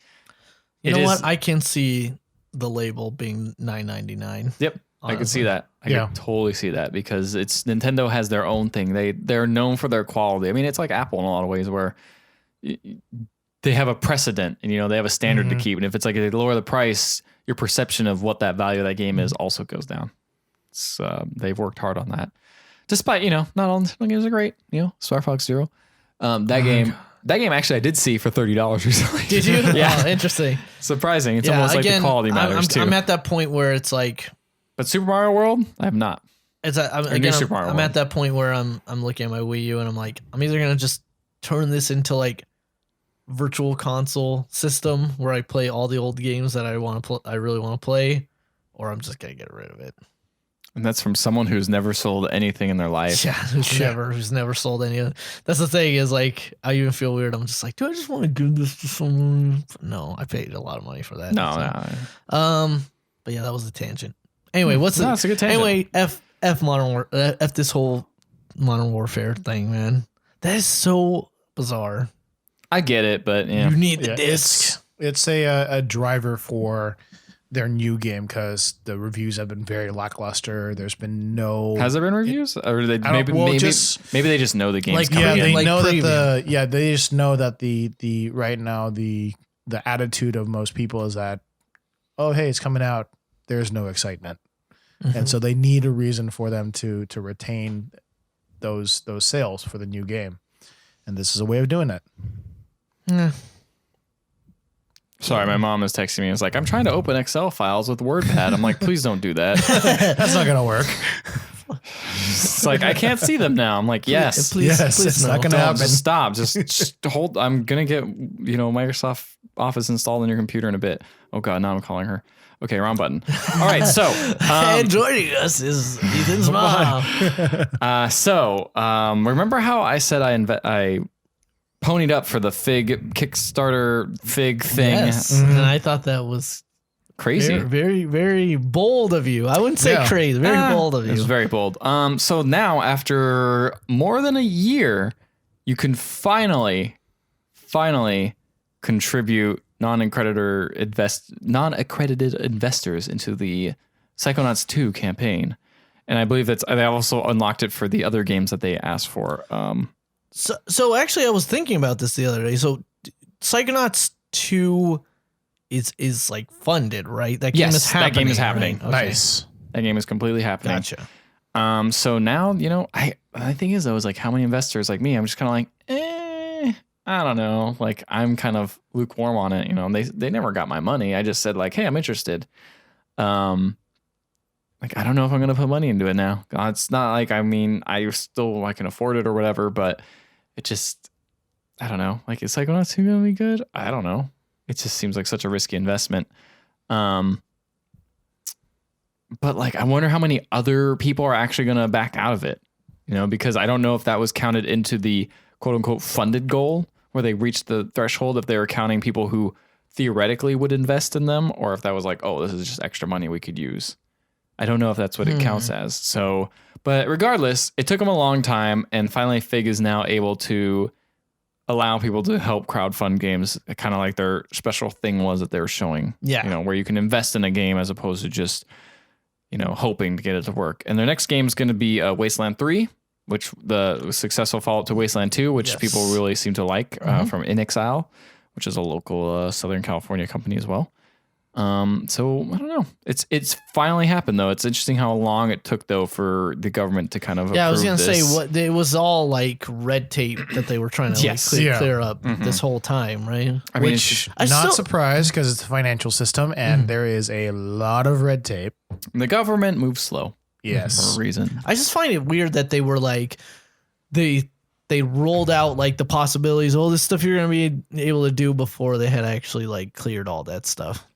You know what? I can see the label being $9.99. Yep, honestly. I could see that. I could totally see that because it's Nintendo has their own thing. They're known for their quality. I mean, it's like Apple in a lot of ways where they have a precedent and they have a standard to keep. And if it's like they lower the price, your perception of what that value of that game is also goes down. They've worked hard on that, despite not all Nintendo games are great. Star Fox Zero, that game actually I did see for $30 recently. Did you? Yeah, Interesting. Surprising. It's almost like the quality matters too. I'm at that point where it's like, but Super Mario World, I have not. I'm at that point where I'm looking at my Wii U and I'm like, I'm either gonna just turn this into like virtual console system where I play all the old games that I really want to play, or I'm just gonna get rid of it. And that's from someone who's never sold anything in their life. Yeah, who's never sold any of it. That's the thing is like, I even feel weird. I'm just like, do I just want to give this to someone? No, I paid a lot of money for that. No. But yeah, that was a tangent. Anyway, that's a good tangent. Anyway, F this whole Modern Warfare thing, man. That is so bizarre. I get it, but yeah. You need the disc. It's a driver for their new game because the reviews have been very lackluster. There's been no. Has there been reviews, or maybe they just know the game's coming. Yeah, they like know preview. that they just know that the right now the attitude of most people is that, oh hey, it's coming out. There's no excitement, and so they need a reason for them to retain those sales for the new game, and this is a way of doing it. Yeah. Sorry, my mom is texting me. It's like, I'm trying to open Excel files with WordPad. I'm like, please don't do that. That's not going to work. It's like, I can't see them now. I'm like, yes. Please, it's not going to happen. Just stop. Just hold. I'm going to get, Microsoft Office installed on your computer in a bit. Oh, God, now I'm calling her. Okay, wrong button. All right, so. And joining us is Ethan's mom. Remember how I said I ponied up for the Fig Kickstarter Fig thing? Yes, and I thought that was crazy. Very, very, very bold of you. I wouldn't say crazy. Very bold of you. It was very bold. So now after more than a year, you can finally contribute non-accredited investors into the Psychonauts 2 campaign. And I believe they also unlocked it for the other games that they asked for. So actually, I was thinking about this the other day. So Psychonauts 2 is like funded, right? That game is happening. That game is happening. Right? Okay. Nice. That game is completely happening. Gotcha. So now, the thing is though, is like how many investors like me, I'm just kind of like, I don't know. Like I'm kind of lukewarm on it. They never got my money. I just said like, hey, I'm interested. Like, I don't know if I'm going to put money into it now. It's not like, I can afford it or whatever, but it just, I don't know. Like, is Psychonauts 2 going to be good? I don't know. It just seems like such a risky investment. But like, I wonder how many other people are actually going to back out of it, because I don't know if that was counted into the quote unquote funded goal where they reached the threshold, if they were counting people who theoretically would invest in them, or if that was like, oh, this is just extra money we could use. I don't know if that's what it counts as. So, but regardless, it took them a long time, and finally Fig is now able to allow people to help crowdfund games, kind of like their special thing was that they were showing. Yeah. Where you can invest in a game as opposed to just, hoping to get it to work. And their next game is going to be Wasteland 3, which the successful follow-up to Wasteland 2, which people really seem to like, from Innings, which is a local Southern California company as well. So I don't know. It's finally happened though. It's interesting how long it took though for the government to kind of I was gonna say it was all like red tape that they were trying to clear up this whole time, right? I mean, not surprised because it's a financial system and there is a lot of red tape. The government moves slow. Yes, for a reason. I just find it weird that they were like they they rolled out like the possibilities, all this stuff you're gonna be able to do before they had actually like cleared all that stuff.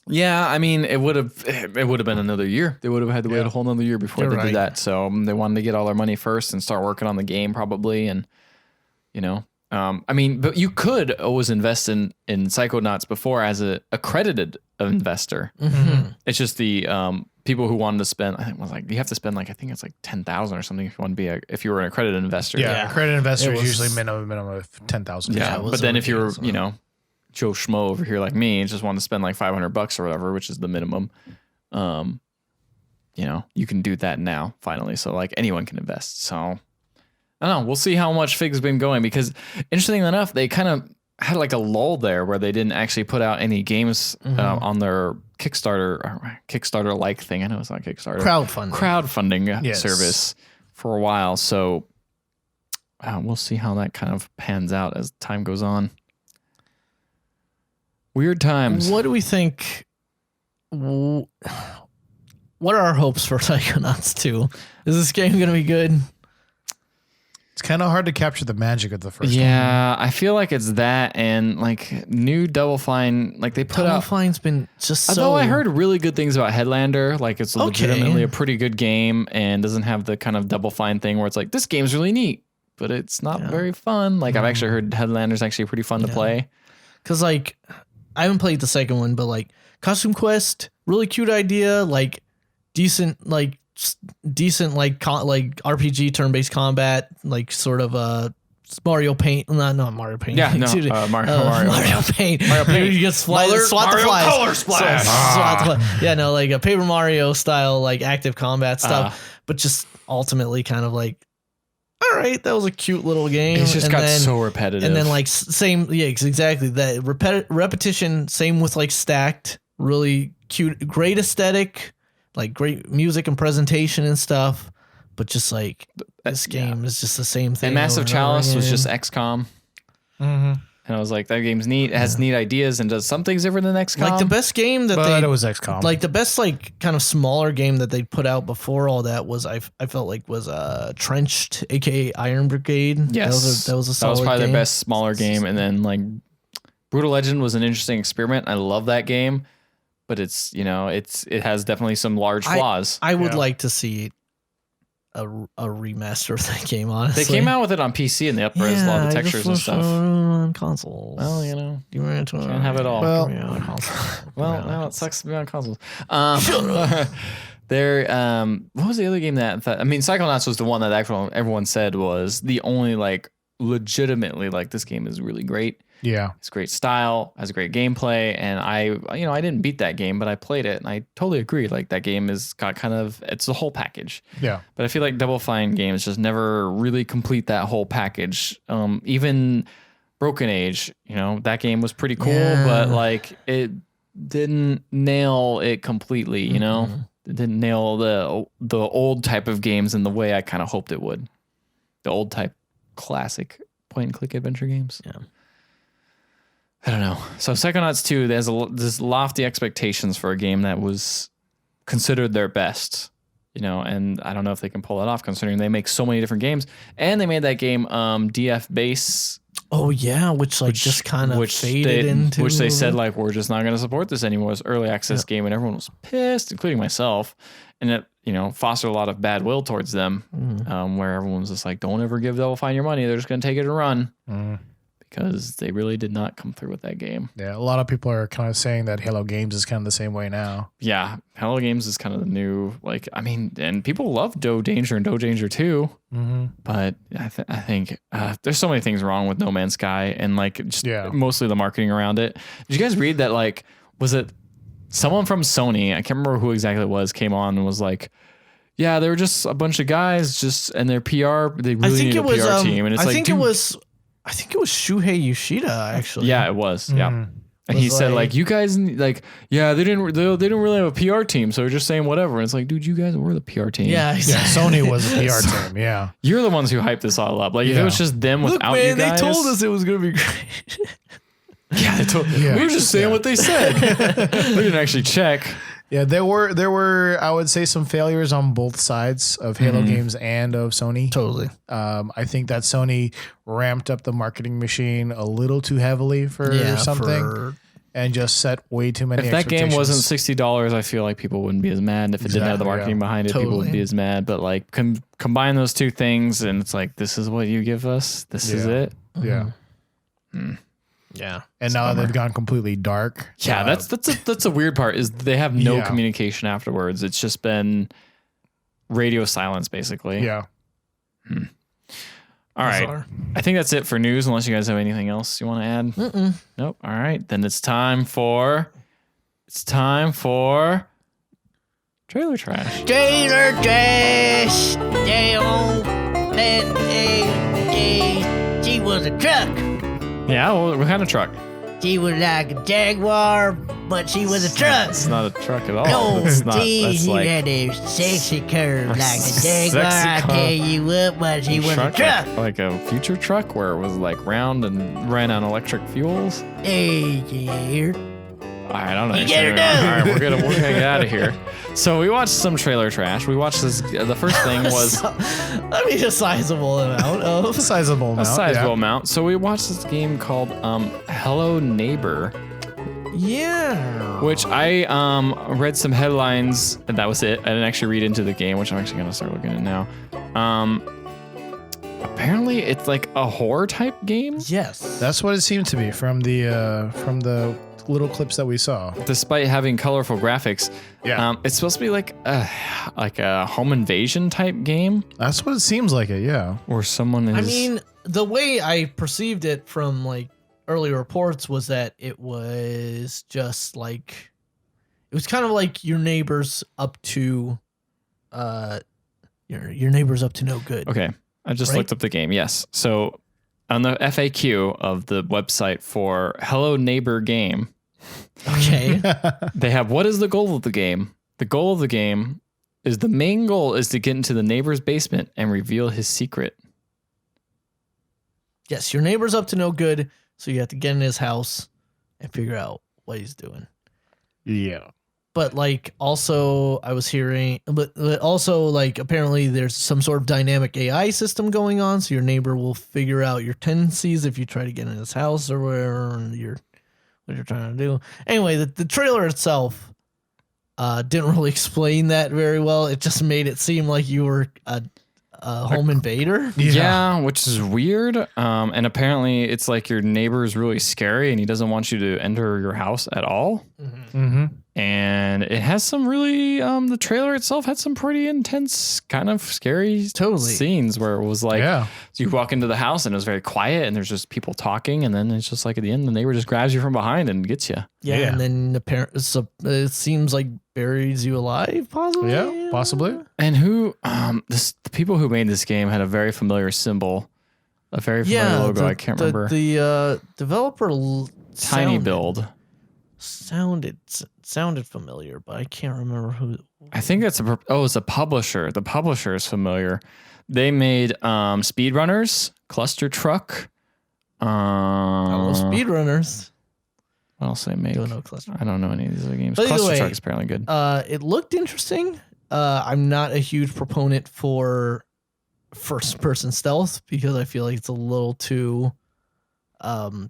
Yeah, I mean, it would have been another year. They would have had to wait a whole another year before You're they right. did that. So they wanted to get all their money first and start working on the game probably. And, you know, I mean, but you could always invest in Psychonauts before as a accredited investor. Mm-hmm. It's just the people who wanted to spend, I think it was like, you have to spend like, I think it's like 10,000 or something if you want to be if you were an accredited investor. Yeah, accredited investor It is was- usually minimum of 10,000. Yeah, it was but then a if you're, ridiculous you know, Joe Schmo over here like me, just want to spend like $500 or whatever, which is the minimum. You know, you can do that now finally. So like anyone can invest. So I don't know. We'll see how much Fig's been going because interestingly enough, they kind of had like a lull there where they didn't actually put out any games on their Kickstarter like thing. I know it's not Kickstarter. Crowdfunding service for a while. So we'll see how that kind of pans out as time goes on. Weird times. What do we think? What are our hopes for Psychonauts 2? Is this game going to be good? It's kind of hard to capture the magic of the first one. Yeah, I feel like it's that and like new Double Fine, like they put Double out. Fine's been just so. Although I heard really good things about Headlander, like it's legitimately a pretty good game and doesn't have the kind of Double Fine thing where it's like this game's really neat, but it's not very fun. Like I've actually heard Headlander's actually pretty fun to play. Because like I haven't played the second one, but like Costume Quest, really cute idea, like decent RPG turn-based combat, like sort of Mario Paint, not Mario Paint. Yeah, no, Mario Paint. You just swat the flies. Color splash. Swat the flies. Yeah, no, like a Paper Mario style, like active combat stuff, but just ultimately kind of like, all right, that was a cute little game. It's just so repetitive. And then like same, yeah, exactly. That repetition, same with like Stacked, really cute, great aesthetic, like great music and presentation and stuff. But just like this game is just the same thing. And Massive over Chalice over was again. just XCOM. And I was like, that game's neat. It has neat ideas and does some things different than XCOM. Like the best game that But it was XCOM. like the best like kind of smaller game that they put out before all that was I felt like was Trenched, aka Iron Brigade. Yes, that was a solid that was probably game. their best smaller game. And then like Brutal Legend was an interesting experiment. I love that game, but it's it has definitely some large flaws. I would like to see a remaster of that game. Honestly, They came out with it on PC and they up-res a lot of the textures and stuff. On consoles. Well, can't have it all. Well, Well, it sucks to be on consoles. What was the other game Psychonauts was the one that everyone said was the only like legitimately like this game is really great. Yeah. It's great style, has great gameplay, and I didn't beat that game, but I played it and I totally agree. Like that game has got it's the whole package. Yeah. But I feel like Double Fine games just never really complete that whole package. Even Broken Age, that game was pretty cool, but like it didn't nail it completely, It didn't nail the old type of games in the way I kind of hoped it would. The old type classic point and click adventure games. Yeah. I don't know. So Psychonauts 2, there's lofty expectations for a game that was considered their best, and I don't know if they can pull it off considering they make so many different games. And they made that game DF base. Oh yeah, which just kind of faded into. Which they said like, we're just not going to support this anymore. It's early access game, and everyone was pissed, including myself. And it, fostered a lot of bad will towards them, where everyone was just like, don't ever give Double Fine your money. They're just going to take it and run. Because they really did not come through with that game. Yeah, a lot of people are kind of saying that Hello Games is kind of the same way now. Yeah, Hello Games is kind of the new, and people love Do Danger and Do Danger 2. But I think there's so many things wrong with No Man's Sky and mostly the marketing around it. Did you guys read that, was it someone from Sony, I can't remember who exactly it was, came on and was like, yeah, they were just a bunch of guys and their PR, they really need a PR team. And it's I think it was Shuhei Yoshida actually. Yeah, it was. Yeah. And he said you guys they didn't really have a PR team, so they're just saying whatever. And it's like, dude, you guys were the PR team. Yeah, exactly. Yeah, Sony was a PR team. Yeah. You're the ones who hyped this all up. If it was just them without you guys. They told us it was going to be great. Yeah, we were just saying what they said. We didn't actually check. Yeah, there were I would say some failures on both sides of Halo games and of Sony. Totally. I think that Sony ramped up the marketing machine a little too heavily for something and just set way too many If that game wasn't expectations. $60, I feel like people wouldn't be as mad. If it didn't have the marketing behind it, people would be as mad. But like combine those two things and it's like, this is what you give us. This is it. Yeah. Yeah. And now they've gone completely dark. Yeah, that's a weird part is they have no communication afterwards. It's just been radio silence basically. Yeah. All right. I think that's it for news unless you guys have anything else you want to add. Nope. All right. Then it's time for trailer trash. Trailer trash. She was a truck. Yeah, well, what kind of truck? She was like a Jaguar, but she was a truck. It's not a truck at all. No, It's not. That's she like had a sexy curve like a Jaguar. sexy I tell you what, but she was a truck. like a future truck where it was like round and ran on electric fuels. Hey, yeah. All right, I don't know. You get her All done. right, we're gonna get out of here. So we watched some trailer trash. We watched this. The first thing was I mean, a sizable amount of. Sizable amount. a sizable amount. So we watched this game called Hello Neighbor, Yeah. which I read some headlines and that was it. I didn't actually read into the game, which I'm actually gonna start looking at now. Apparently, it's like a horror type game. Yes. That's what it seemed to be from the little clips that we saw. Despite having colorful graphics, it's supposed to be like a home invasion type game That's what it seems like it, yeah. where someone is. I mean, the way I perceived it from like early reports was that it was just like it was kind of like your neighbors up to your neighbors up to no good. Okay, I just Right? looked up the game. Yes, so on the FAQ of the website for Hello Neighbor game, Okay. they have what is the goal of the game? The goal of the game is the main goal is to get into the neighbor's basement and reveal his secret. Yes, your neighbor's up to no good, so you have to get in his house and figure out what he's doing. Yeah. But like also I was hearing but also like apparently there's some sort of dynamic AI system going on, so your neighbor will figure out your tendencies if you try to get in his house or whatever what you're trying to do. Anyway, the trailer itself didn't really explain that very well. It just made it seem like you were a home invader. Yeah, which is weird. And apparently it's like your neighbor is really scary and he doesn't want you to enter your house at all. Mm-hmm. And it has some really, the trailer itself had some pretty intense, kind of scary scenes where it was like, you walk into the house and it was very quiet and there's just people talking. And then it's just like at the end, the neighbor just grabs you from behind and gets you. Yeah. And then it seems like buries you alive, possibly. Yeah, possibly. And the people who made this game had a very familiar symbol, a very familiar logo. I can't remember. The developer Tiny Build. Sounded familiar, but I can't remember who. I think it's a publisher. The publisher is familiar. They made Speedrunners, Cluster Truck. Speedrunners. What else they make? Don't know Cluster. I don't know any of these other games. But Cluster Truck is apparently good. It looked interesting. I'm not a huge proponent for first-person stealth because I feel like it's a little too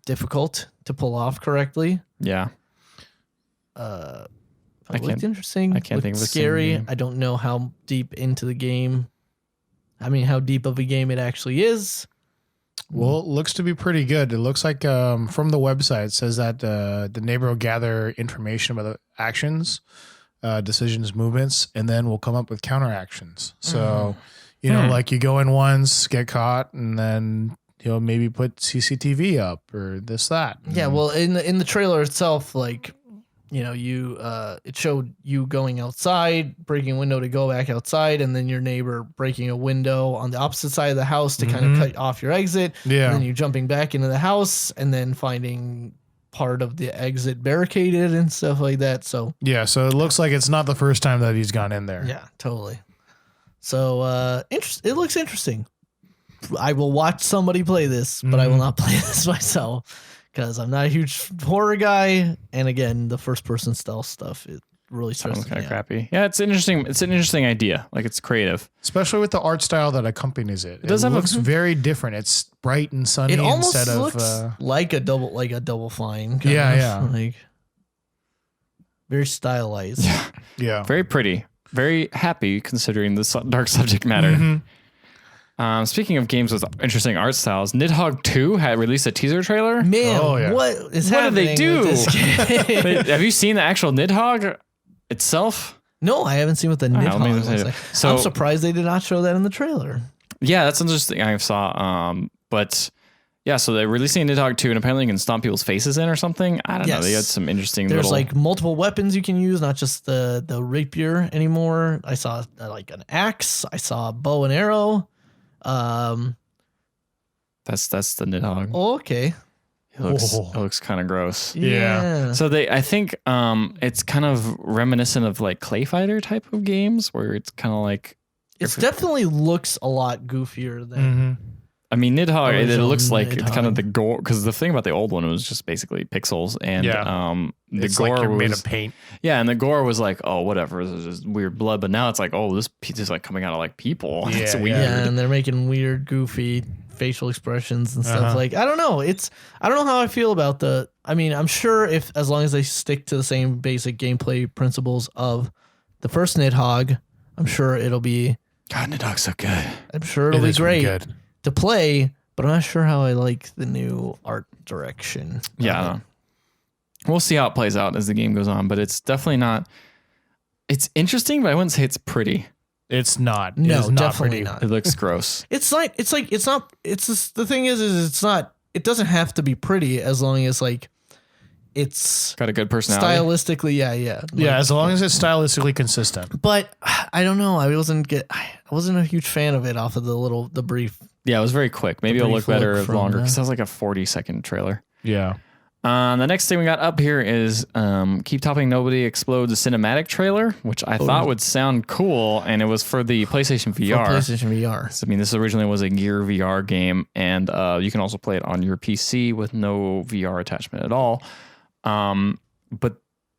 difficult to pull off correctly. Yeah. It looked interesting. I can't think of a scary. single game. I don't know how deep into the game. I mean, how deep of a game it actually is. Well, it looks to be pretty good. It looks like from the website, it says that the neighbor will gather information about the actions, decisions, movements, and then will come up with counteractions. So, like you go in once, get caught, and then he'll maybe put CCTV up or this, that. Yeah, well, in the trailer itself, like, it showed you going outside, breaking a window to go back outside, and then your neighbor breaking a window on the opposite side of the house to kind of cut off your exit. Yeah. And then you jumping back into the house and then finding part of the exit barricaded and stuff like that. So it looks like it's not the first time that he's gone in there. yeah, totally. So it looks interesting. I will watch somebody play this, but I will not play this myself because I'm not a huge horror guy. And again, the first person stealth stuff, really starts Sounds to kind of me out. crappy. Yeah, it's interesting. It's an interesting idea. Like it's creative. Especially with the art style that accompanies it. It does have looks very different. It's bright and sunny It almost instead looks of like a double fine. Kind Yeah, of, like very stylized. yeah. Very pretty. Very happy considering the dark subject matter. Mm-hmm. Speaking of games with interesting art styles, Nidhogg 2 had released a teaser trailer. Man, Oh, yeah. what is What do they happening do? with this game? Wait, have you seen the actual Nidhogg itself? No, I haven't seen what the let me Nidhogg say looks it. like. So- I'm surprised they did not show that in the trailer. Yeah, that's interesting. I saw. But yeah, so they're releasing Nidhogg 2, and apparently you can stomp people's faces in or something. I don't know. They had Yes. some interesting. There's little, like multiple weapons you can use, not just the rapier anymore. I saw like an axe. I saw a bow and arrow. that's the Nidhogg. Oh, okay. It looks Oh. it looks kind of gross. Yeah. So I think it's kind of reminiscent of like Clay Fighter type of games where it's kind of like It definitely looks a lot goofier than. Mm-hmm. I mean Nidhogg. It Original looks like it's kind of Nidhogg. the gore because the thing about the old one was just basically pixels and the It's gore like you're made was of paint. yeah, and the gore was like oh whatever, this is just weird blood. But now it's like oh this piece is like coming out of like people. It's Yeah, weird. Yeah, and they're making weird, goofy facial expressions and stuff. Uh-huh. Like I don't know. I don't know how I feel about the. I mean, I'm sure if as long as they stick to the same basic gameplay principles of the first Nidhogg, I'm sure it'll be. God, Nidhogg's so good. I'm sure it'll be is really great to play. But I'm not sure how I like the new art direction. Yeah, I don't know. We'll see how it plays out as the game goes on, but it's definitely not. It's interesting, but I wouldn't say it's pretty. It's not. No, it is not definitely pretty. not. It looks gross. It's not. It's not. It's just, the thing is it's not. It doesn't have to be pretty as long as like it's Got a good personality. stylistically. Yeah. Yeah, as long as it's stylistically consistent. But I don't know. I wasn't a huge fan of it off of the brief. Yeah, it was very quick. Maybe it'll look brief better look from longer the- because that was like a 40-second trailer. Yeah. The next thing we got up here is Keep Topping Nobody Explodes a cinematic trailer, which I thought would sound cool, and it was for the PlayStation VR. PlayStation VR. So, I mean, this originally was a Gear VR game, and you can also play it on your PC with no VR attachment at all. But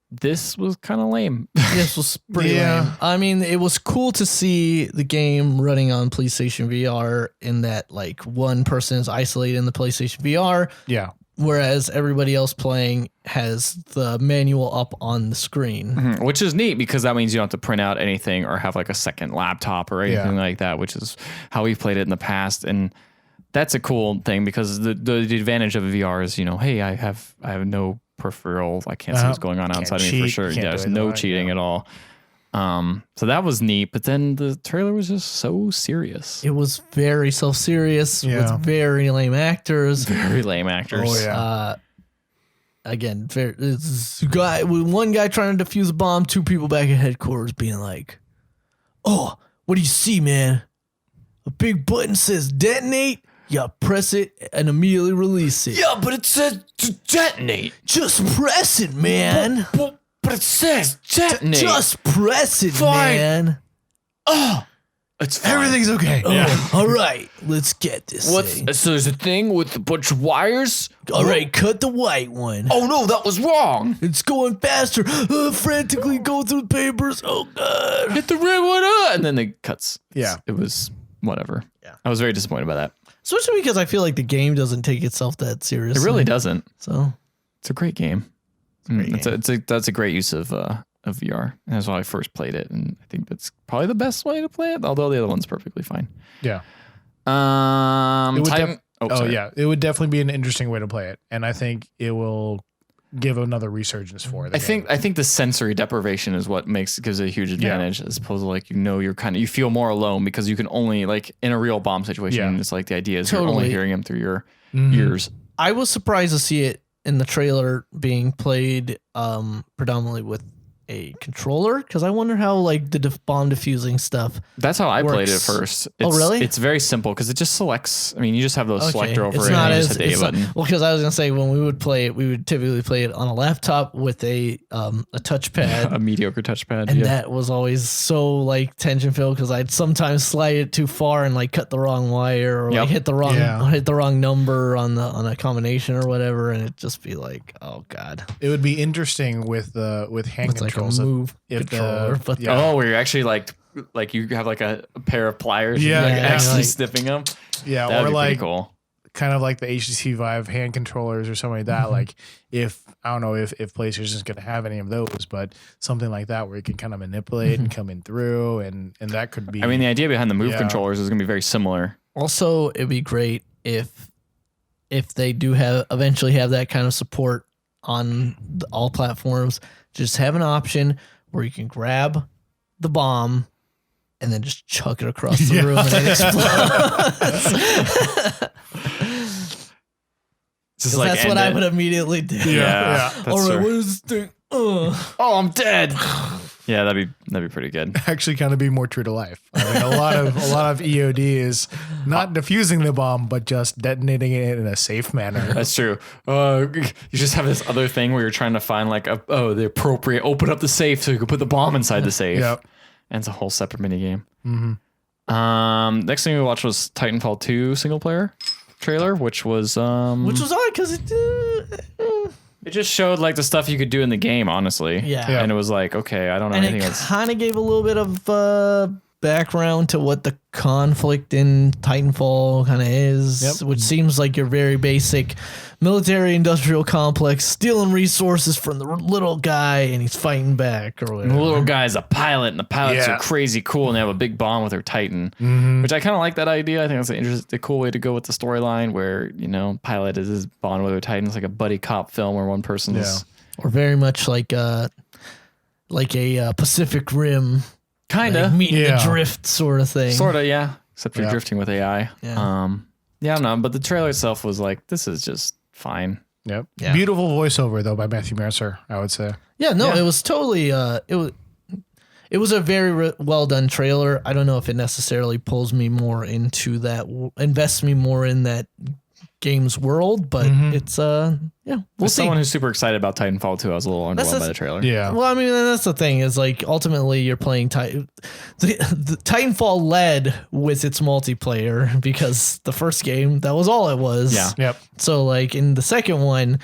this was kind of lame. This was pretty lame. I mean, it was cool to see the game running on PlayStation VR in that like one person is isolated in the PlayStation VR, Yeah. whereas everybody else playing has the manual up on the screen. Mhm, which is neat because that means you don't have to print out anything or have like a second laptop or anything like that, which is how we've played it in the past. And that's a cool thing because the advantage of VR is, hey, I have no peripheral. I can't see what's going on outside of me for cheat, sure. can't Yeah, do there's anything no like it, cheating at all. So that was neat, but then the trailer was just so serious. It was very self-serious with very lame actors. Very lame actors. Oh, yeah. Again, one guy trying to defuse a bomb, two people back at headquarters being like, "Oh, what do you see, man? A big button says detonate. You press it and immediately release it. Yeah, but it says to detonate. Just press it, man. But it says detonate. Just press it, Fine. man. Oh, it's fine. Everything's okay. Oh, all right, let's get this thing. So there's a thing with a bunch of wires. All right, cut the white one. Oh no, that was wrong. It's going faster. Frantically go through the papers. Oh, God. Hit the red one up, and then it cuts. Yeah. It was whatever. Yeah. I was very disappointed by that. Especially because I feel like the game doesn't take itself that seriously. It really doesn't. So It's a great game. That's a great use of VR. And that's why I first played it, and I think that's probably the best way to play it. Although the other one's perfectly fine. Yeah. It would yeah. It would definitely be an interesting way to play it. And I think it will give another resurgence for it. I think the sensory deprivation is what gives it a huge advantage as opposed to like you feel more alone because you can only like in a real bomb situation. It's like the idea is you're only hearing him through your ears. I was surprised to see it in the trailer being played predominantly with a controller because I wonder how like the bomb diffusing stuff. That's how I played it works. first. Really? It's very simple because it just selects. I mean, you just have those selector over It's it not and you as just hit the A button. well, because I was gonna say when we would play it, we would typically play it on a laptop with a touchpad. A mediocre touchpad. And that was always so like tension filled because I'd sometimes slide it too far and like cut the wrong wire or like hit the wrong number on a combination or whatever, and it'd just be like, oh God. It would be interesting with hand With, like, controls it. move If the- controller, but yeah. Oh, where you're actually like you have like a pair of pliers. Yeah, and you're yeah, actually like- snipping them. Yeah, That'd or be pretty like cool. kind of like the HTC Vive hand controllers or something like that. Like if I don't know if PlayStation's going to have any of those, but something like that where you can kind of manipulate and come in through, and that could be. I mean, the idea behind the Move Yeah. controllers is going to be very similar. also it'd be great if they do eventually have that kind of support on all platforms. Just have an option where you can grab the bomb and then just chuck it across the room and it explodes. Just like that's what I would immediately do. Yeah, that's All right, true. what is this thing? Oh, I'm dead. Yeah, that'd be pretty good. actually kind of be more true to life. I mean, a lot of EOD is not defusing the bomb, but just detonating it in a safe manner. That's true. You just have this other thing where you're trying to find like the appropriate open up the safe so you can put the bomb inside the safe. Yep. And it's a whole separate mini game. Next thing we watched was Titanfall 2 single player trailer, which was Which was odd because it just showed like the stuff you could do in the game, honestly. Yeah. And it was like, okay, I don't know and anything it else. kind of gave a little bit of background to what the conflict in Titanfall kind of is, Yep. which seems like your very basic military industrial complex stealing resources from the little guy and he's fighting back or And whatever. the little guy's a pilot, and the pilots Yeah. are crazy cool, and they have a big bond with their Titan, which I kind of like that idea. I think that's a cool way to go with the storyline, where pilot is his bond with their Titan. It's like a buddy cop film where one person's Or very much like a Pacific Rim kind of, meeting Yeah. the drift sort of thing. sort of, yeah. Except you're Yeah. drifting with AI. Yeah. Yeah, I don't know, but the trailer itself was like, this is just fine. Yep. Yeah. Beautiful voiceover though by Matthew Mercer, I would say. Yeah, no, Yeah. it was totally it was a very well done trailer. I don't know if it necessarily pulls me more into that, invests me more in that game's world, but it's we'll As see. someone who's super excited about Titanfall 2, I was a little That's underwhelmed by the- the trailer. Yeah. Well, I mean, that's the thing is like ultimately you're playing the Titanfall led with its multiplayer because the first game that was all it was. Yeah. Yep. So like in the second one,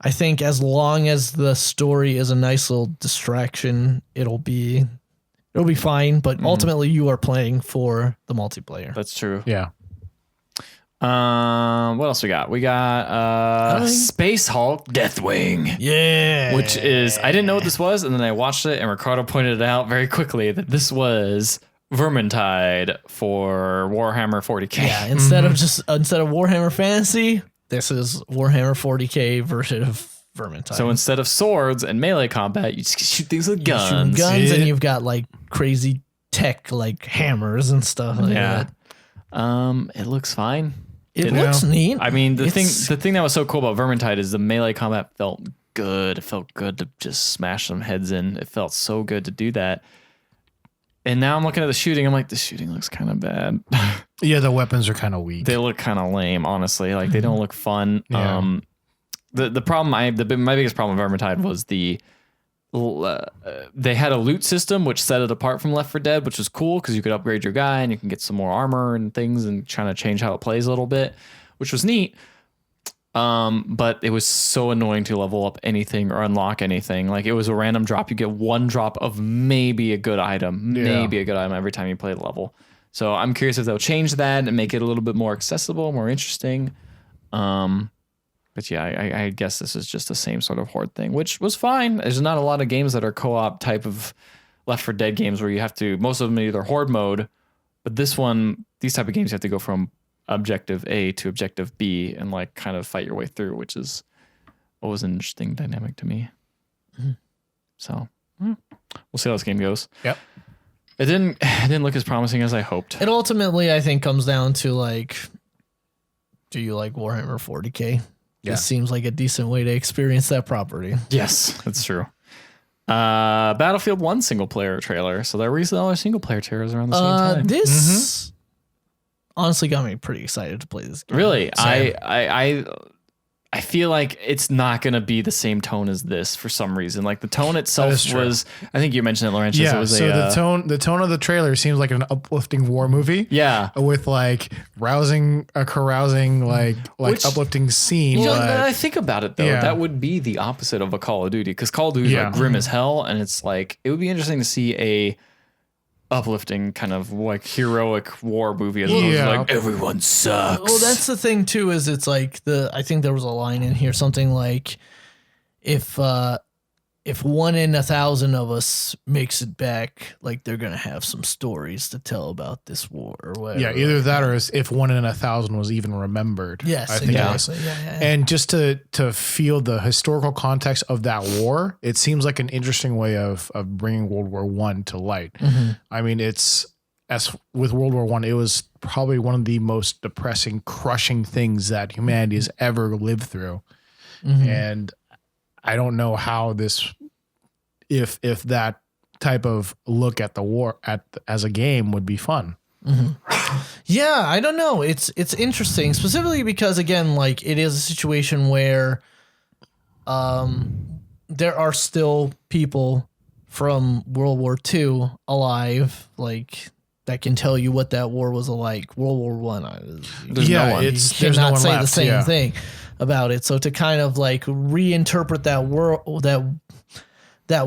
I think as long as the story is a nice little distraction, it'll be fine. But ultimately, you are playing for the multiplayer. That's true. Yeah. What else we got? We got Space Hulk Deathwing. Yeah, Which is, I didn't know what this was, and then I watched it, and Ricardo pointed it out very quickly that this was Vermintide for Warhammer 40k. yeah. Instead of Warhammer Fantasy, this is Warhammer 40k version of Vermintide. So instead of swords and melee combat, you just shoot things with You shoot guns. guns, and you've got like crazy tech, like hammers and stuff. Like Yeah. that. It looks fine. It looks neat. I mean, the It's- thing that was so cool about Vermintide is the melee combat felt good. It felt good to just smash some heads in. It felt so good to do that. And now I'm looking at the shooting. I'm like, the shooting looks kind of bad. Yeah, the weapons are kind of weak. They look kind of lame, honestly. Like they don't look fun. Yeah. The problem my biggest problem with Vermintide was they had a loot system which set it apart from Left 4 Dead, which was cool because you could upgrade your guy and you can get some more armor and things and trying to change how it plays a little bit, which was neat. But it was so annoying to level up anything or unlock anything. Like it was a random drop. You get one drop of maybe a good item, every time you play the level. So I'm curious if they'll change that and make it a little bit more accessible, more interesting. But yeah, I guess this is just the same sort of horde thing, which was fine. There's not a lot of games that are co-op type of Left 4 Dead games where you have to, most of them are either horde mode, but these type of games you have to go from objective A to objective B and like kind of fight your way through, which is always an interesting dynamic to me. So we'll see how this game goes. Yep. It didn't look as promising as I hoped. It ultimately, I think, comes down to like, do you like Warhammer 40k? Yeah. This seems like a decent way to experience that property. Yes, that's true. Battlefield 1 single player trailer. So there were other single player trailers around the same time. This honestly got me pretty excited to play this game. Really, Same. I feel like it's not going to be the same tone as this for some reason. Like the tone itself was, I think you mentioned it, Laurent. Yeah. It was so the tone of the trailer seems like an uplifting war movie. Yeah. With like carousing, like uplifting scene. Well, I think about it though, that would be the opposite of a Call of Duty, because Call of Duty is like grim as hell, and it's like it would be interesting to see a uplifting kind of like heroic war movie as opposed to like everyone sucks. Well, that's the thing too, is it's like I think there was a line in here, something like if 1 in 1,000 of us makes it back, like they're gonna have some stories to tell about this war or whatever. Yeah, either that or if 1 in 1,000 was even remembered. Yes, I think exactly. And just to feel the historical context of that war, it seems like an interesting way of bringing World War I to light. Mm-hmm. I mean, as with World War I, it was probably one of the most depressing, crushing things that humanity has ever lived through. Mm-hmm. And I don't know how this, if that type of look at the war as a game would be fun. Mm-hmm. Yeah, I don't know. It's interesting, specifically because again, like it is a situation where, there are still people from World War II alive, like that can tell you what that war was like. World War I. There's no one. You cannot say the same thing about it. So to kind of like reinterpret that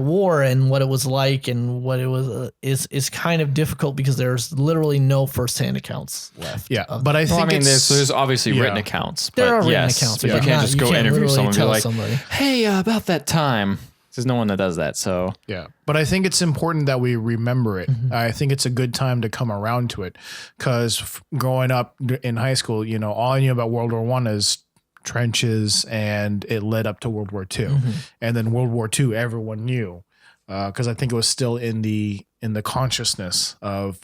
war and what it was like and what it was is kind of difficult because there's literally no firsthand accounts left. Yeah, but I think there's obviously written accounts. There are written accounts. But you can't just go interview someone and be like, somebody, hey, about that time. There's no one that does that. So yeah, but I think it's important that we remember it. Mm-hmm. I think it's a good time to come around to it because growing up in high school, all I knew about World War I is trenches, and it led up to World War II, and then World War II everyone knew because I think it was still in the consciousness of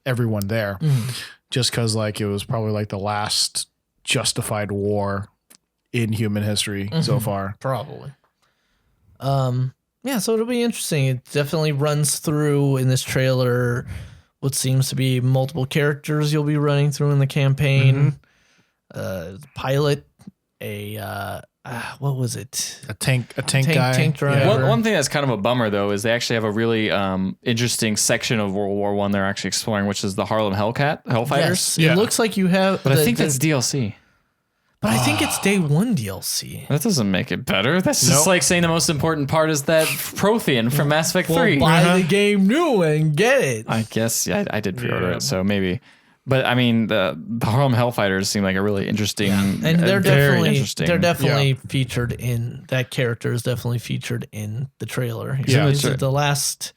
everyone there, just because like it was probably like the last justified war in human history so far. Probably. Yeah, so it'll be interesting. It definitely runs through in this trailer what seems to be multiple characters you'll be running through in the campaign. Pilot, what was it? A tank guy. Tank driver. One thing that's kind of a bummer though is they actually have a really interesting section of World War I they're actually exploring, which is the Harlem Hellfighters. Yes, it looks like you have, but I think that's DLC. But I think it's day one DLC. That doesn't make it better. That's just like saying the most important part is that Prothean from Mass Effect 3. Buy the game new and get it. I guess I did pre-order it, so maybe. But I mean, the Harlem Hellfighters seem like a really interesting, and they're definitely Yeah. featured in that character is definitely featured in the trailer. Yeah, is it the last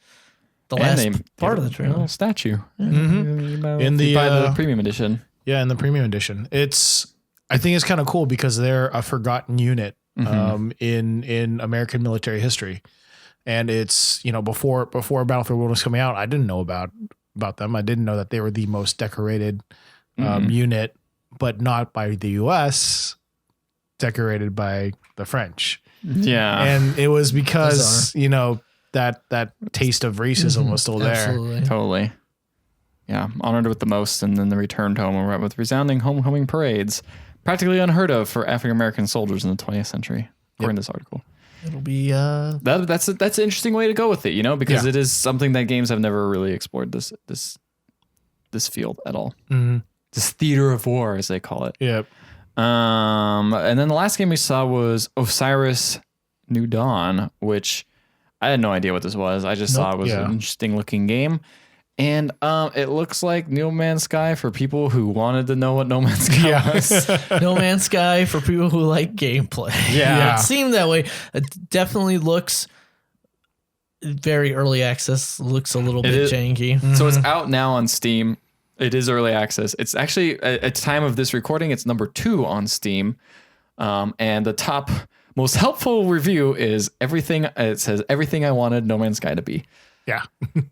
part of the trailer? Little statue In the buy the premium edition. Yeah, in the premium edition. I think it's kind of cool because they're a forgotten unit in American military history. And it's, before Battlefield World was coming out, I didn't know about them. I didn't know that they were the most decorated unit, but not by the US, decorated by the French. Yeah. And it was because, that taste of racism was still there. Absolutely. Totally. Yeah. Honored with the most, and then the returned home with resounding homecoming parades. Practically unheard of for African American soldiers in the 20th century, according to this article. It'll be that's an interesting way to go with it, because it is something that games have never really explored this field at all. This theater of war, as they call it. Yep. And then the last game we saw was Osiris New Dawn, which I had no idea what this was. I just saw it was an interesting looking game. And it looks like No Man's Sky for people who wanted to know what No Man's Sky was. No Man's Sky for people who like gameplay. Yeah. It seemed that way. It definitely looks very early access. Looks a little bit janky. So it's out now on Steam. It is early access. It's actually, at the time of this recording, it's number 2 on Steam. And the top most helpful review is everything. It says everything I wanted No Man's Sky to be. Yeah.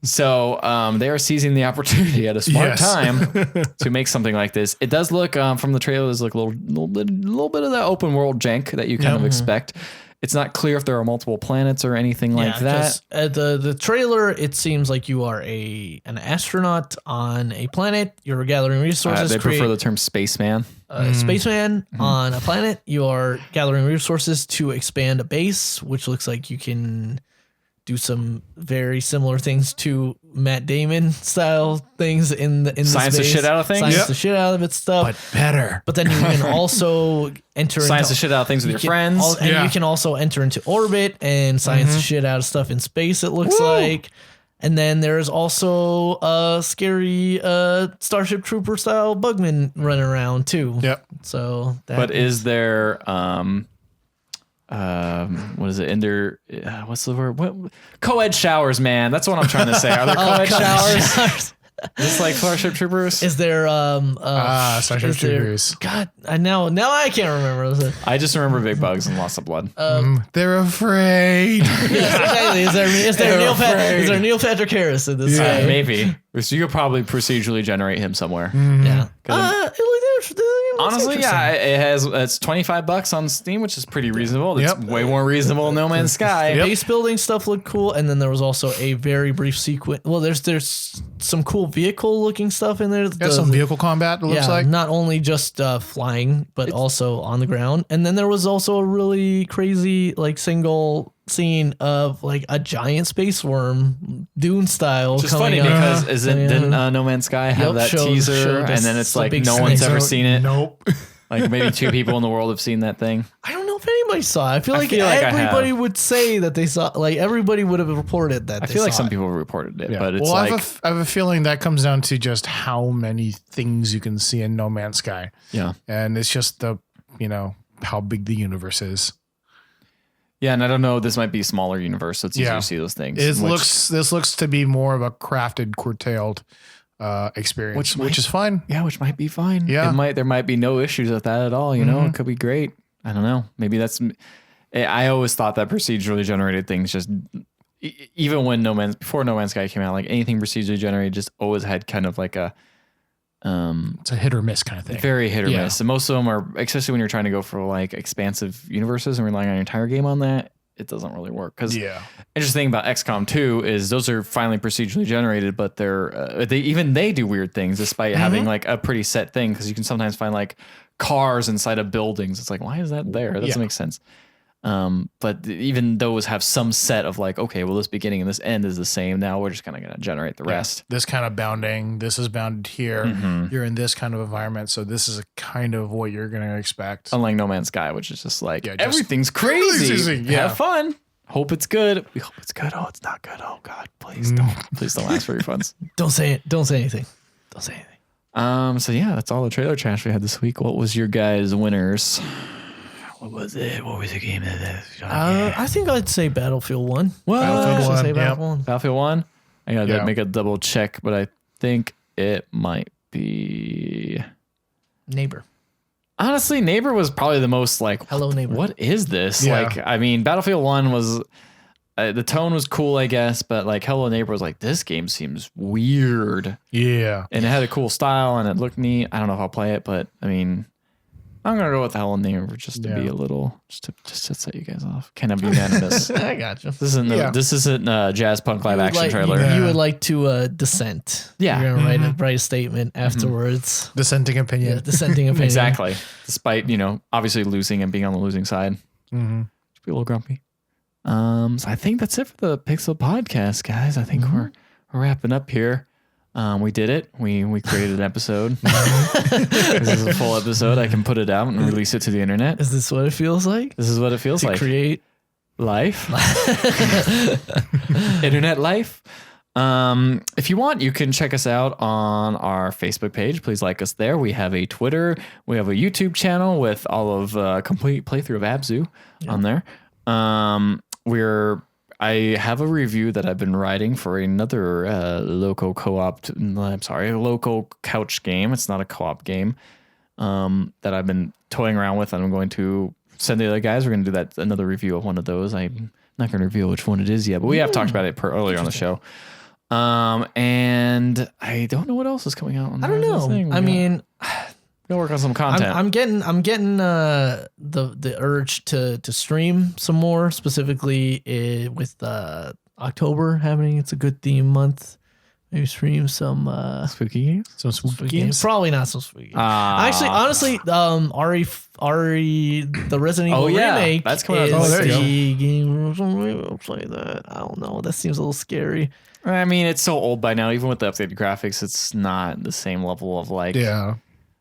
So they are seizing the opportunity at a smart time to make something like this. It does look from the trailer, there's like a little bit of that open world jank that you kind of expect. It's not clear if there are multiple planets or anything like that. The trailer, it seems like you are an astronaut on a planet. You're gathering resources. They prefer the term spaceman. Spaceman on a planet. You are gathering resources to expand a base, which looks like you can do some very similar things to Matt Damon style things in the science the shit out of things. Science the shit out of it stuff. But better. But then you can also enter science into, the shit out of things with your friends. And you can also enter into orbit and science the shit out of stuff in space, it looks like. And then there's also a scary Starship Trooper style Bugman running around too. Yep. So but is there what is it in there? What's the word? What co-ed showers, man? That's what I'm trying to say. Are there co-ed showers? Just like Starship Troopers? Is there Starship Troopers? God, now I can't remember. I just remember big bugs and lots of blood. They're afraid. Exactly. Is there Neil Patrick Harris in this? Yeah, maybe. So you could probably procedurally generate him somewhere. Yeah. Honestly, yeah, it's $25 on Steam, which is pretty reasonable. It's way more reasonable than No Man's Sky. Base building stuff looked cool, and then there was also a very brief sequence. Well, there's some cool vehicle looking stuff in there. Got some vehicle combat. It looks like not only just flying, but also on the ground. And then there was also a really crazy single scene of a giant space worm Dune style. Which is funny because didn't No Man's Sky have that teaser, and then it's like no one's ever seen it. Nope. Like maybe 2 people in the world have seen that thing. I don't know if anybody saw it. I feel like everybody would say that they saw. Everybody would have reported that. I feel like some people reported it, but it's I have a feeling that comes down to just how many things you can see in No Man's Sky. Yeah, and it's just how big the universe is. Yeah, and I don't know. This might be a smaller universe, so it's easier to see those things. This looks to be more of a crafted, curtailed experience, which is fine. Yeah, which might be fine. Yeah, there might be no issues with that at all. You know, it could be great. I don't know. Maybe that's. I always thought that procedurally generated things just, even when before No Man's Sky came out, like anything procedurally generated just always had kind of like a. It's a hit or miss kind of thing. Very hit or miss. And most of them are, especially when you're trying to go for like expansive universes and relying on your entire game on that, it doesn't really work. Because interesting thing about XCOM 2 is those are finally procedurally generated, but they do weird things despite having like a pretty set thing. Because you can sometimes find like cars inside of buildings. It's like, why is that there? That doesn't make sense. But even those have some set of like, okay, well, this beginning and this end is the same. Now we're just kind of going to generate the rest. This kind of bounding, this is bounded here. You're in this kind of environment. So this is a kind of what you're going to expect. Unlike No Man's Sky, which is just like, everything's crazy. Have fun. Hope it's good. We hope it's good. Oh, it's not good. Oh God, please don't ask for refunds. Don't say it. Don't say anything. Don't say anything. So yeah, that's all the trailer trash we had this week. What was your guys' winners? What was it? What was the game of this? I think I'd say Battlefield 1. What? Battlefield 1. I gotta make a double check, but I think it might be Neighbor. Honestly, Neighbor was probably the most like, hello Neighbor. What is this? Yeah. Like, I mean, Battlefield 1 was the tone was cool, I guess, but like Hello Neighbor was like, this game seems weird. Yeah, and it had a cool style and it looked neat. I don't know if I'll play it, but I mean, I'm gonna go with Hello Neighbor just to be a little, just to set you guys off. Can I be unanimous? I got you. This isn't Jazz Punk live action trailer. You would like to dissent. Yeah, you're gonna write a statement afterwards. Dissenting opinion. Yeah, dissenting opinion. Exactly. Despite obviously losing and being on the losing side, just be a little grumpy. So I think that's it for the Pixel Podcast, guys. I think we're wrapping up here. We did it. We created an episode. This is a full episode. I can put it out and release it to the internet. Is this what it feels like? This is what it feels like. Create life. Internet life. If you want, you can check us out on our Facebook page. Please like us there. We have a Twitter. We have a YouTube channel with all of complete playthrough of Abzu on there. I have a review that I've been writing for another local couch game. It's not a co-op game that I've been toying around with, and I'm going to send the other guys. We're going to do another review of one of those. I'm not going to reveal which one it is yet, but we have talked about it earlier on the show. And I don't know what else is coming out. I don't know. I mean, We'll work on some content. I'm getting the urge to stream some more, specifically with October happening. It's a good theme month. Maybe stream some spooky games. Some spooky games. Probably not some spooky games. Actually, honestly, Ari, the Resident Evil remake. That's coming out. Oh, there you the game. We'll play that. I don't know. That seems a little scary. I mean, it's so old by now. Even with the updated graphics, it's not the same level of like. Yeah.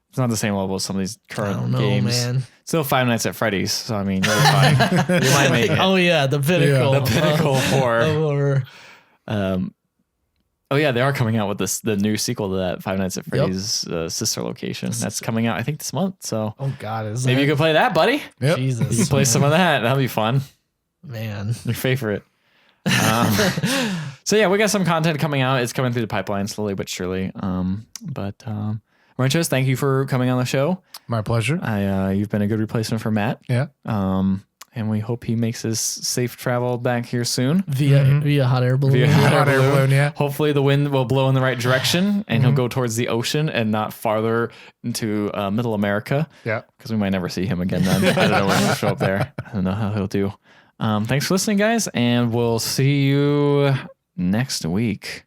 It's not the same level as some of these current I don't know, games. man. Still Five Nights at Freddy's. So I mean, you're fine. You might make it. Oh yeah, the pinnacle. The pinnacle for. Or, Oh yeah, they are coming out with the new sequel to that Five Nights at Freddy's sister location. That's coming out, I think, this month. So oh god, maybe you could play that, buddy. Yep. Jesus, You can play some of that. That'll be fun. man. Your favorite. So yeah, we got some content coming out. It's coming through the pipeline slowly but surely. Ranchos, thank you for coming on the show. My pleasure. You've been a good replacement for Matt. Yeah. And we hope he makes his safe travel back here soon. Via hot air balloon. Via Hot air balloon, yeah. Hopefully the wind will blow in the right direction and he'll go towards the ocean and not farther into middle America. Yeah. Because we might never see him again then. I don't know when he'll show up there. I don't know how he'll do. Thanks for listening, guys, and we'll see you next week.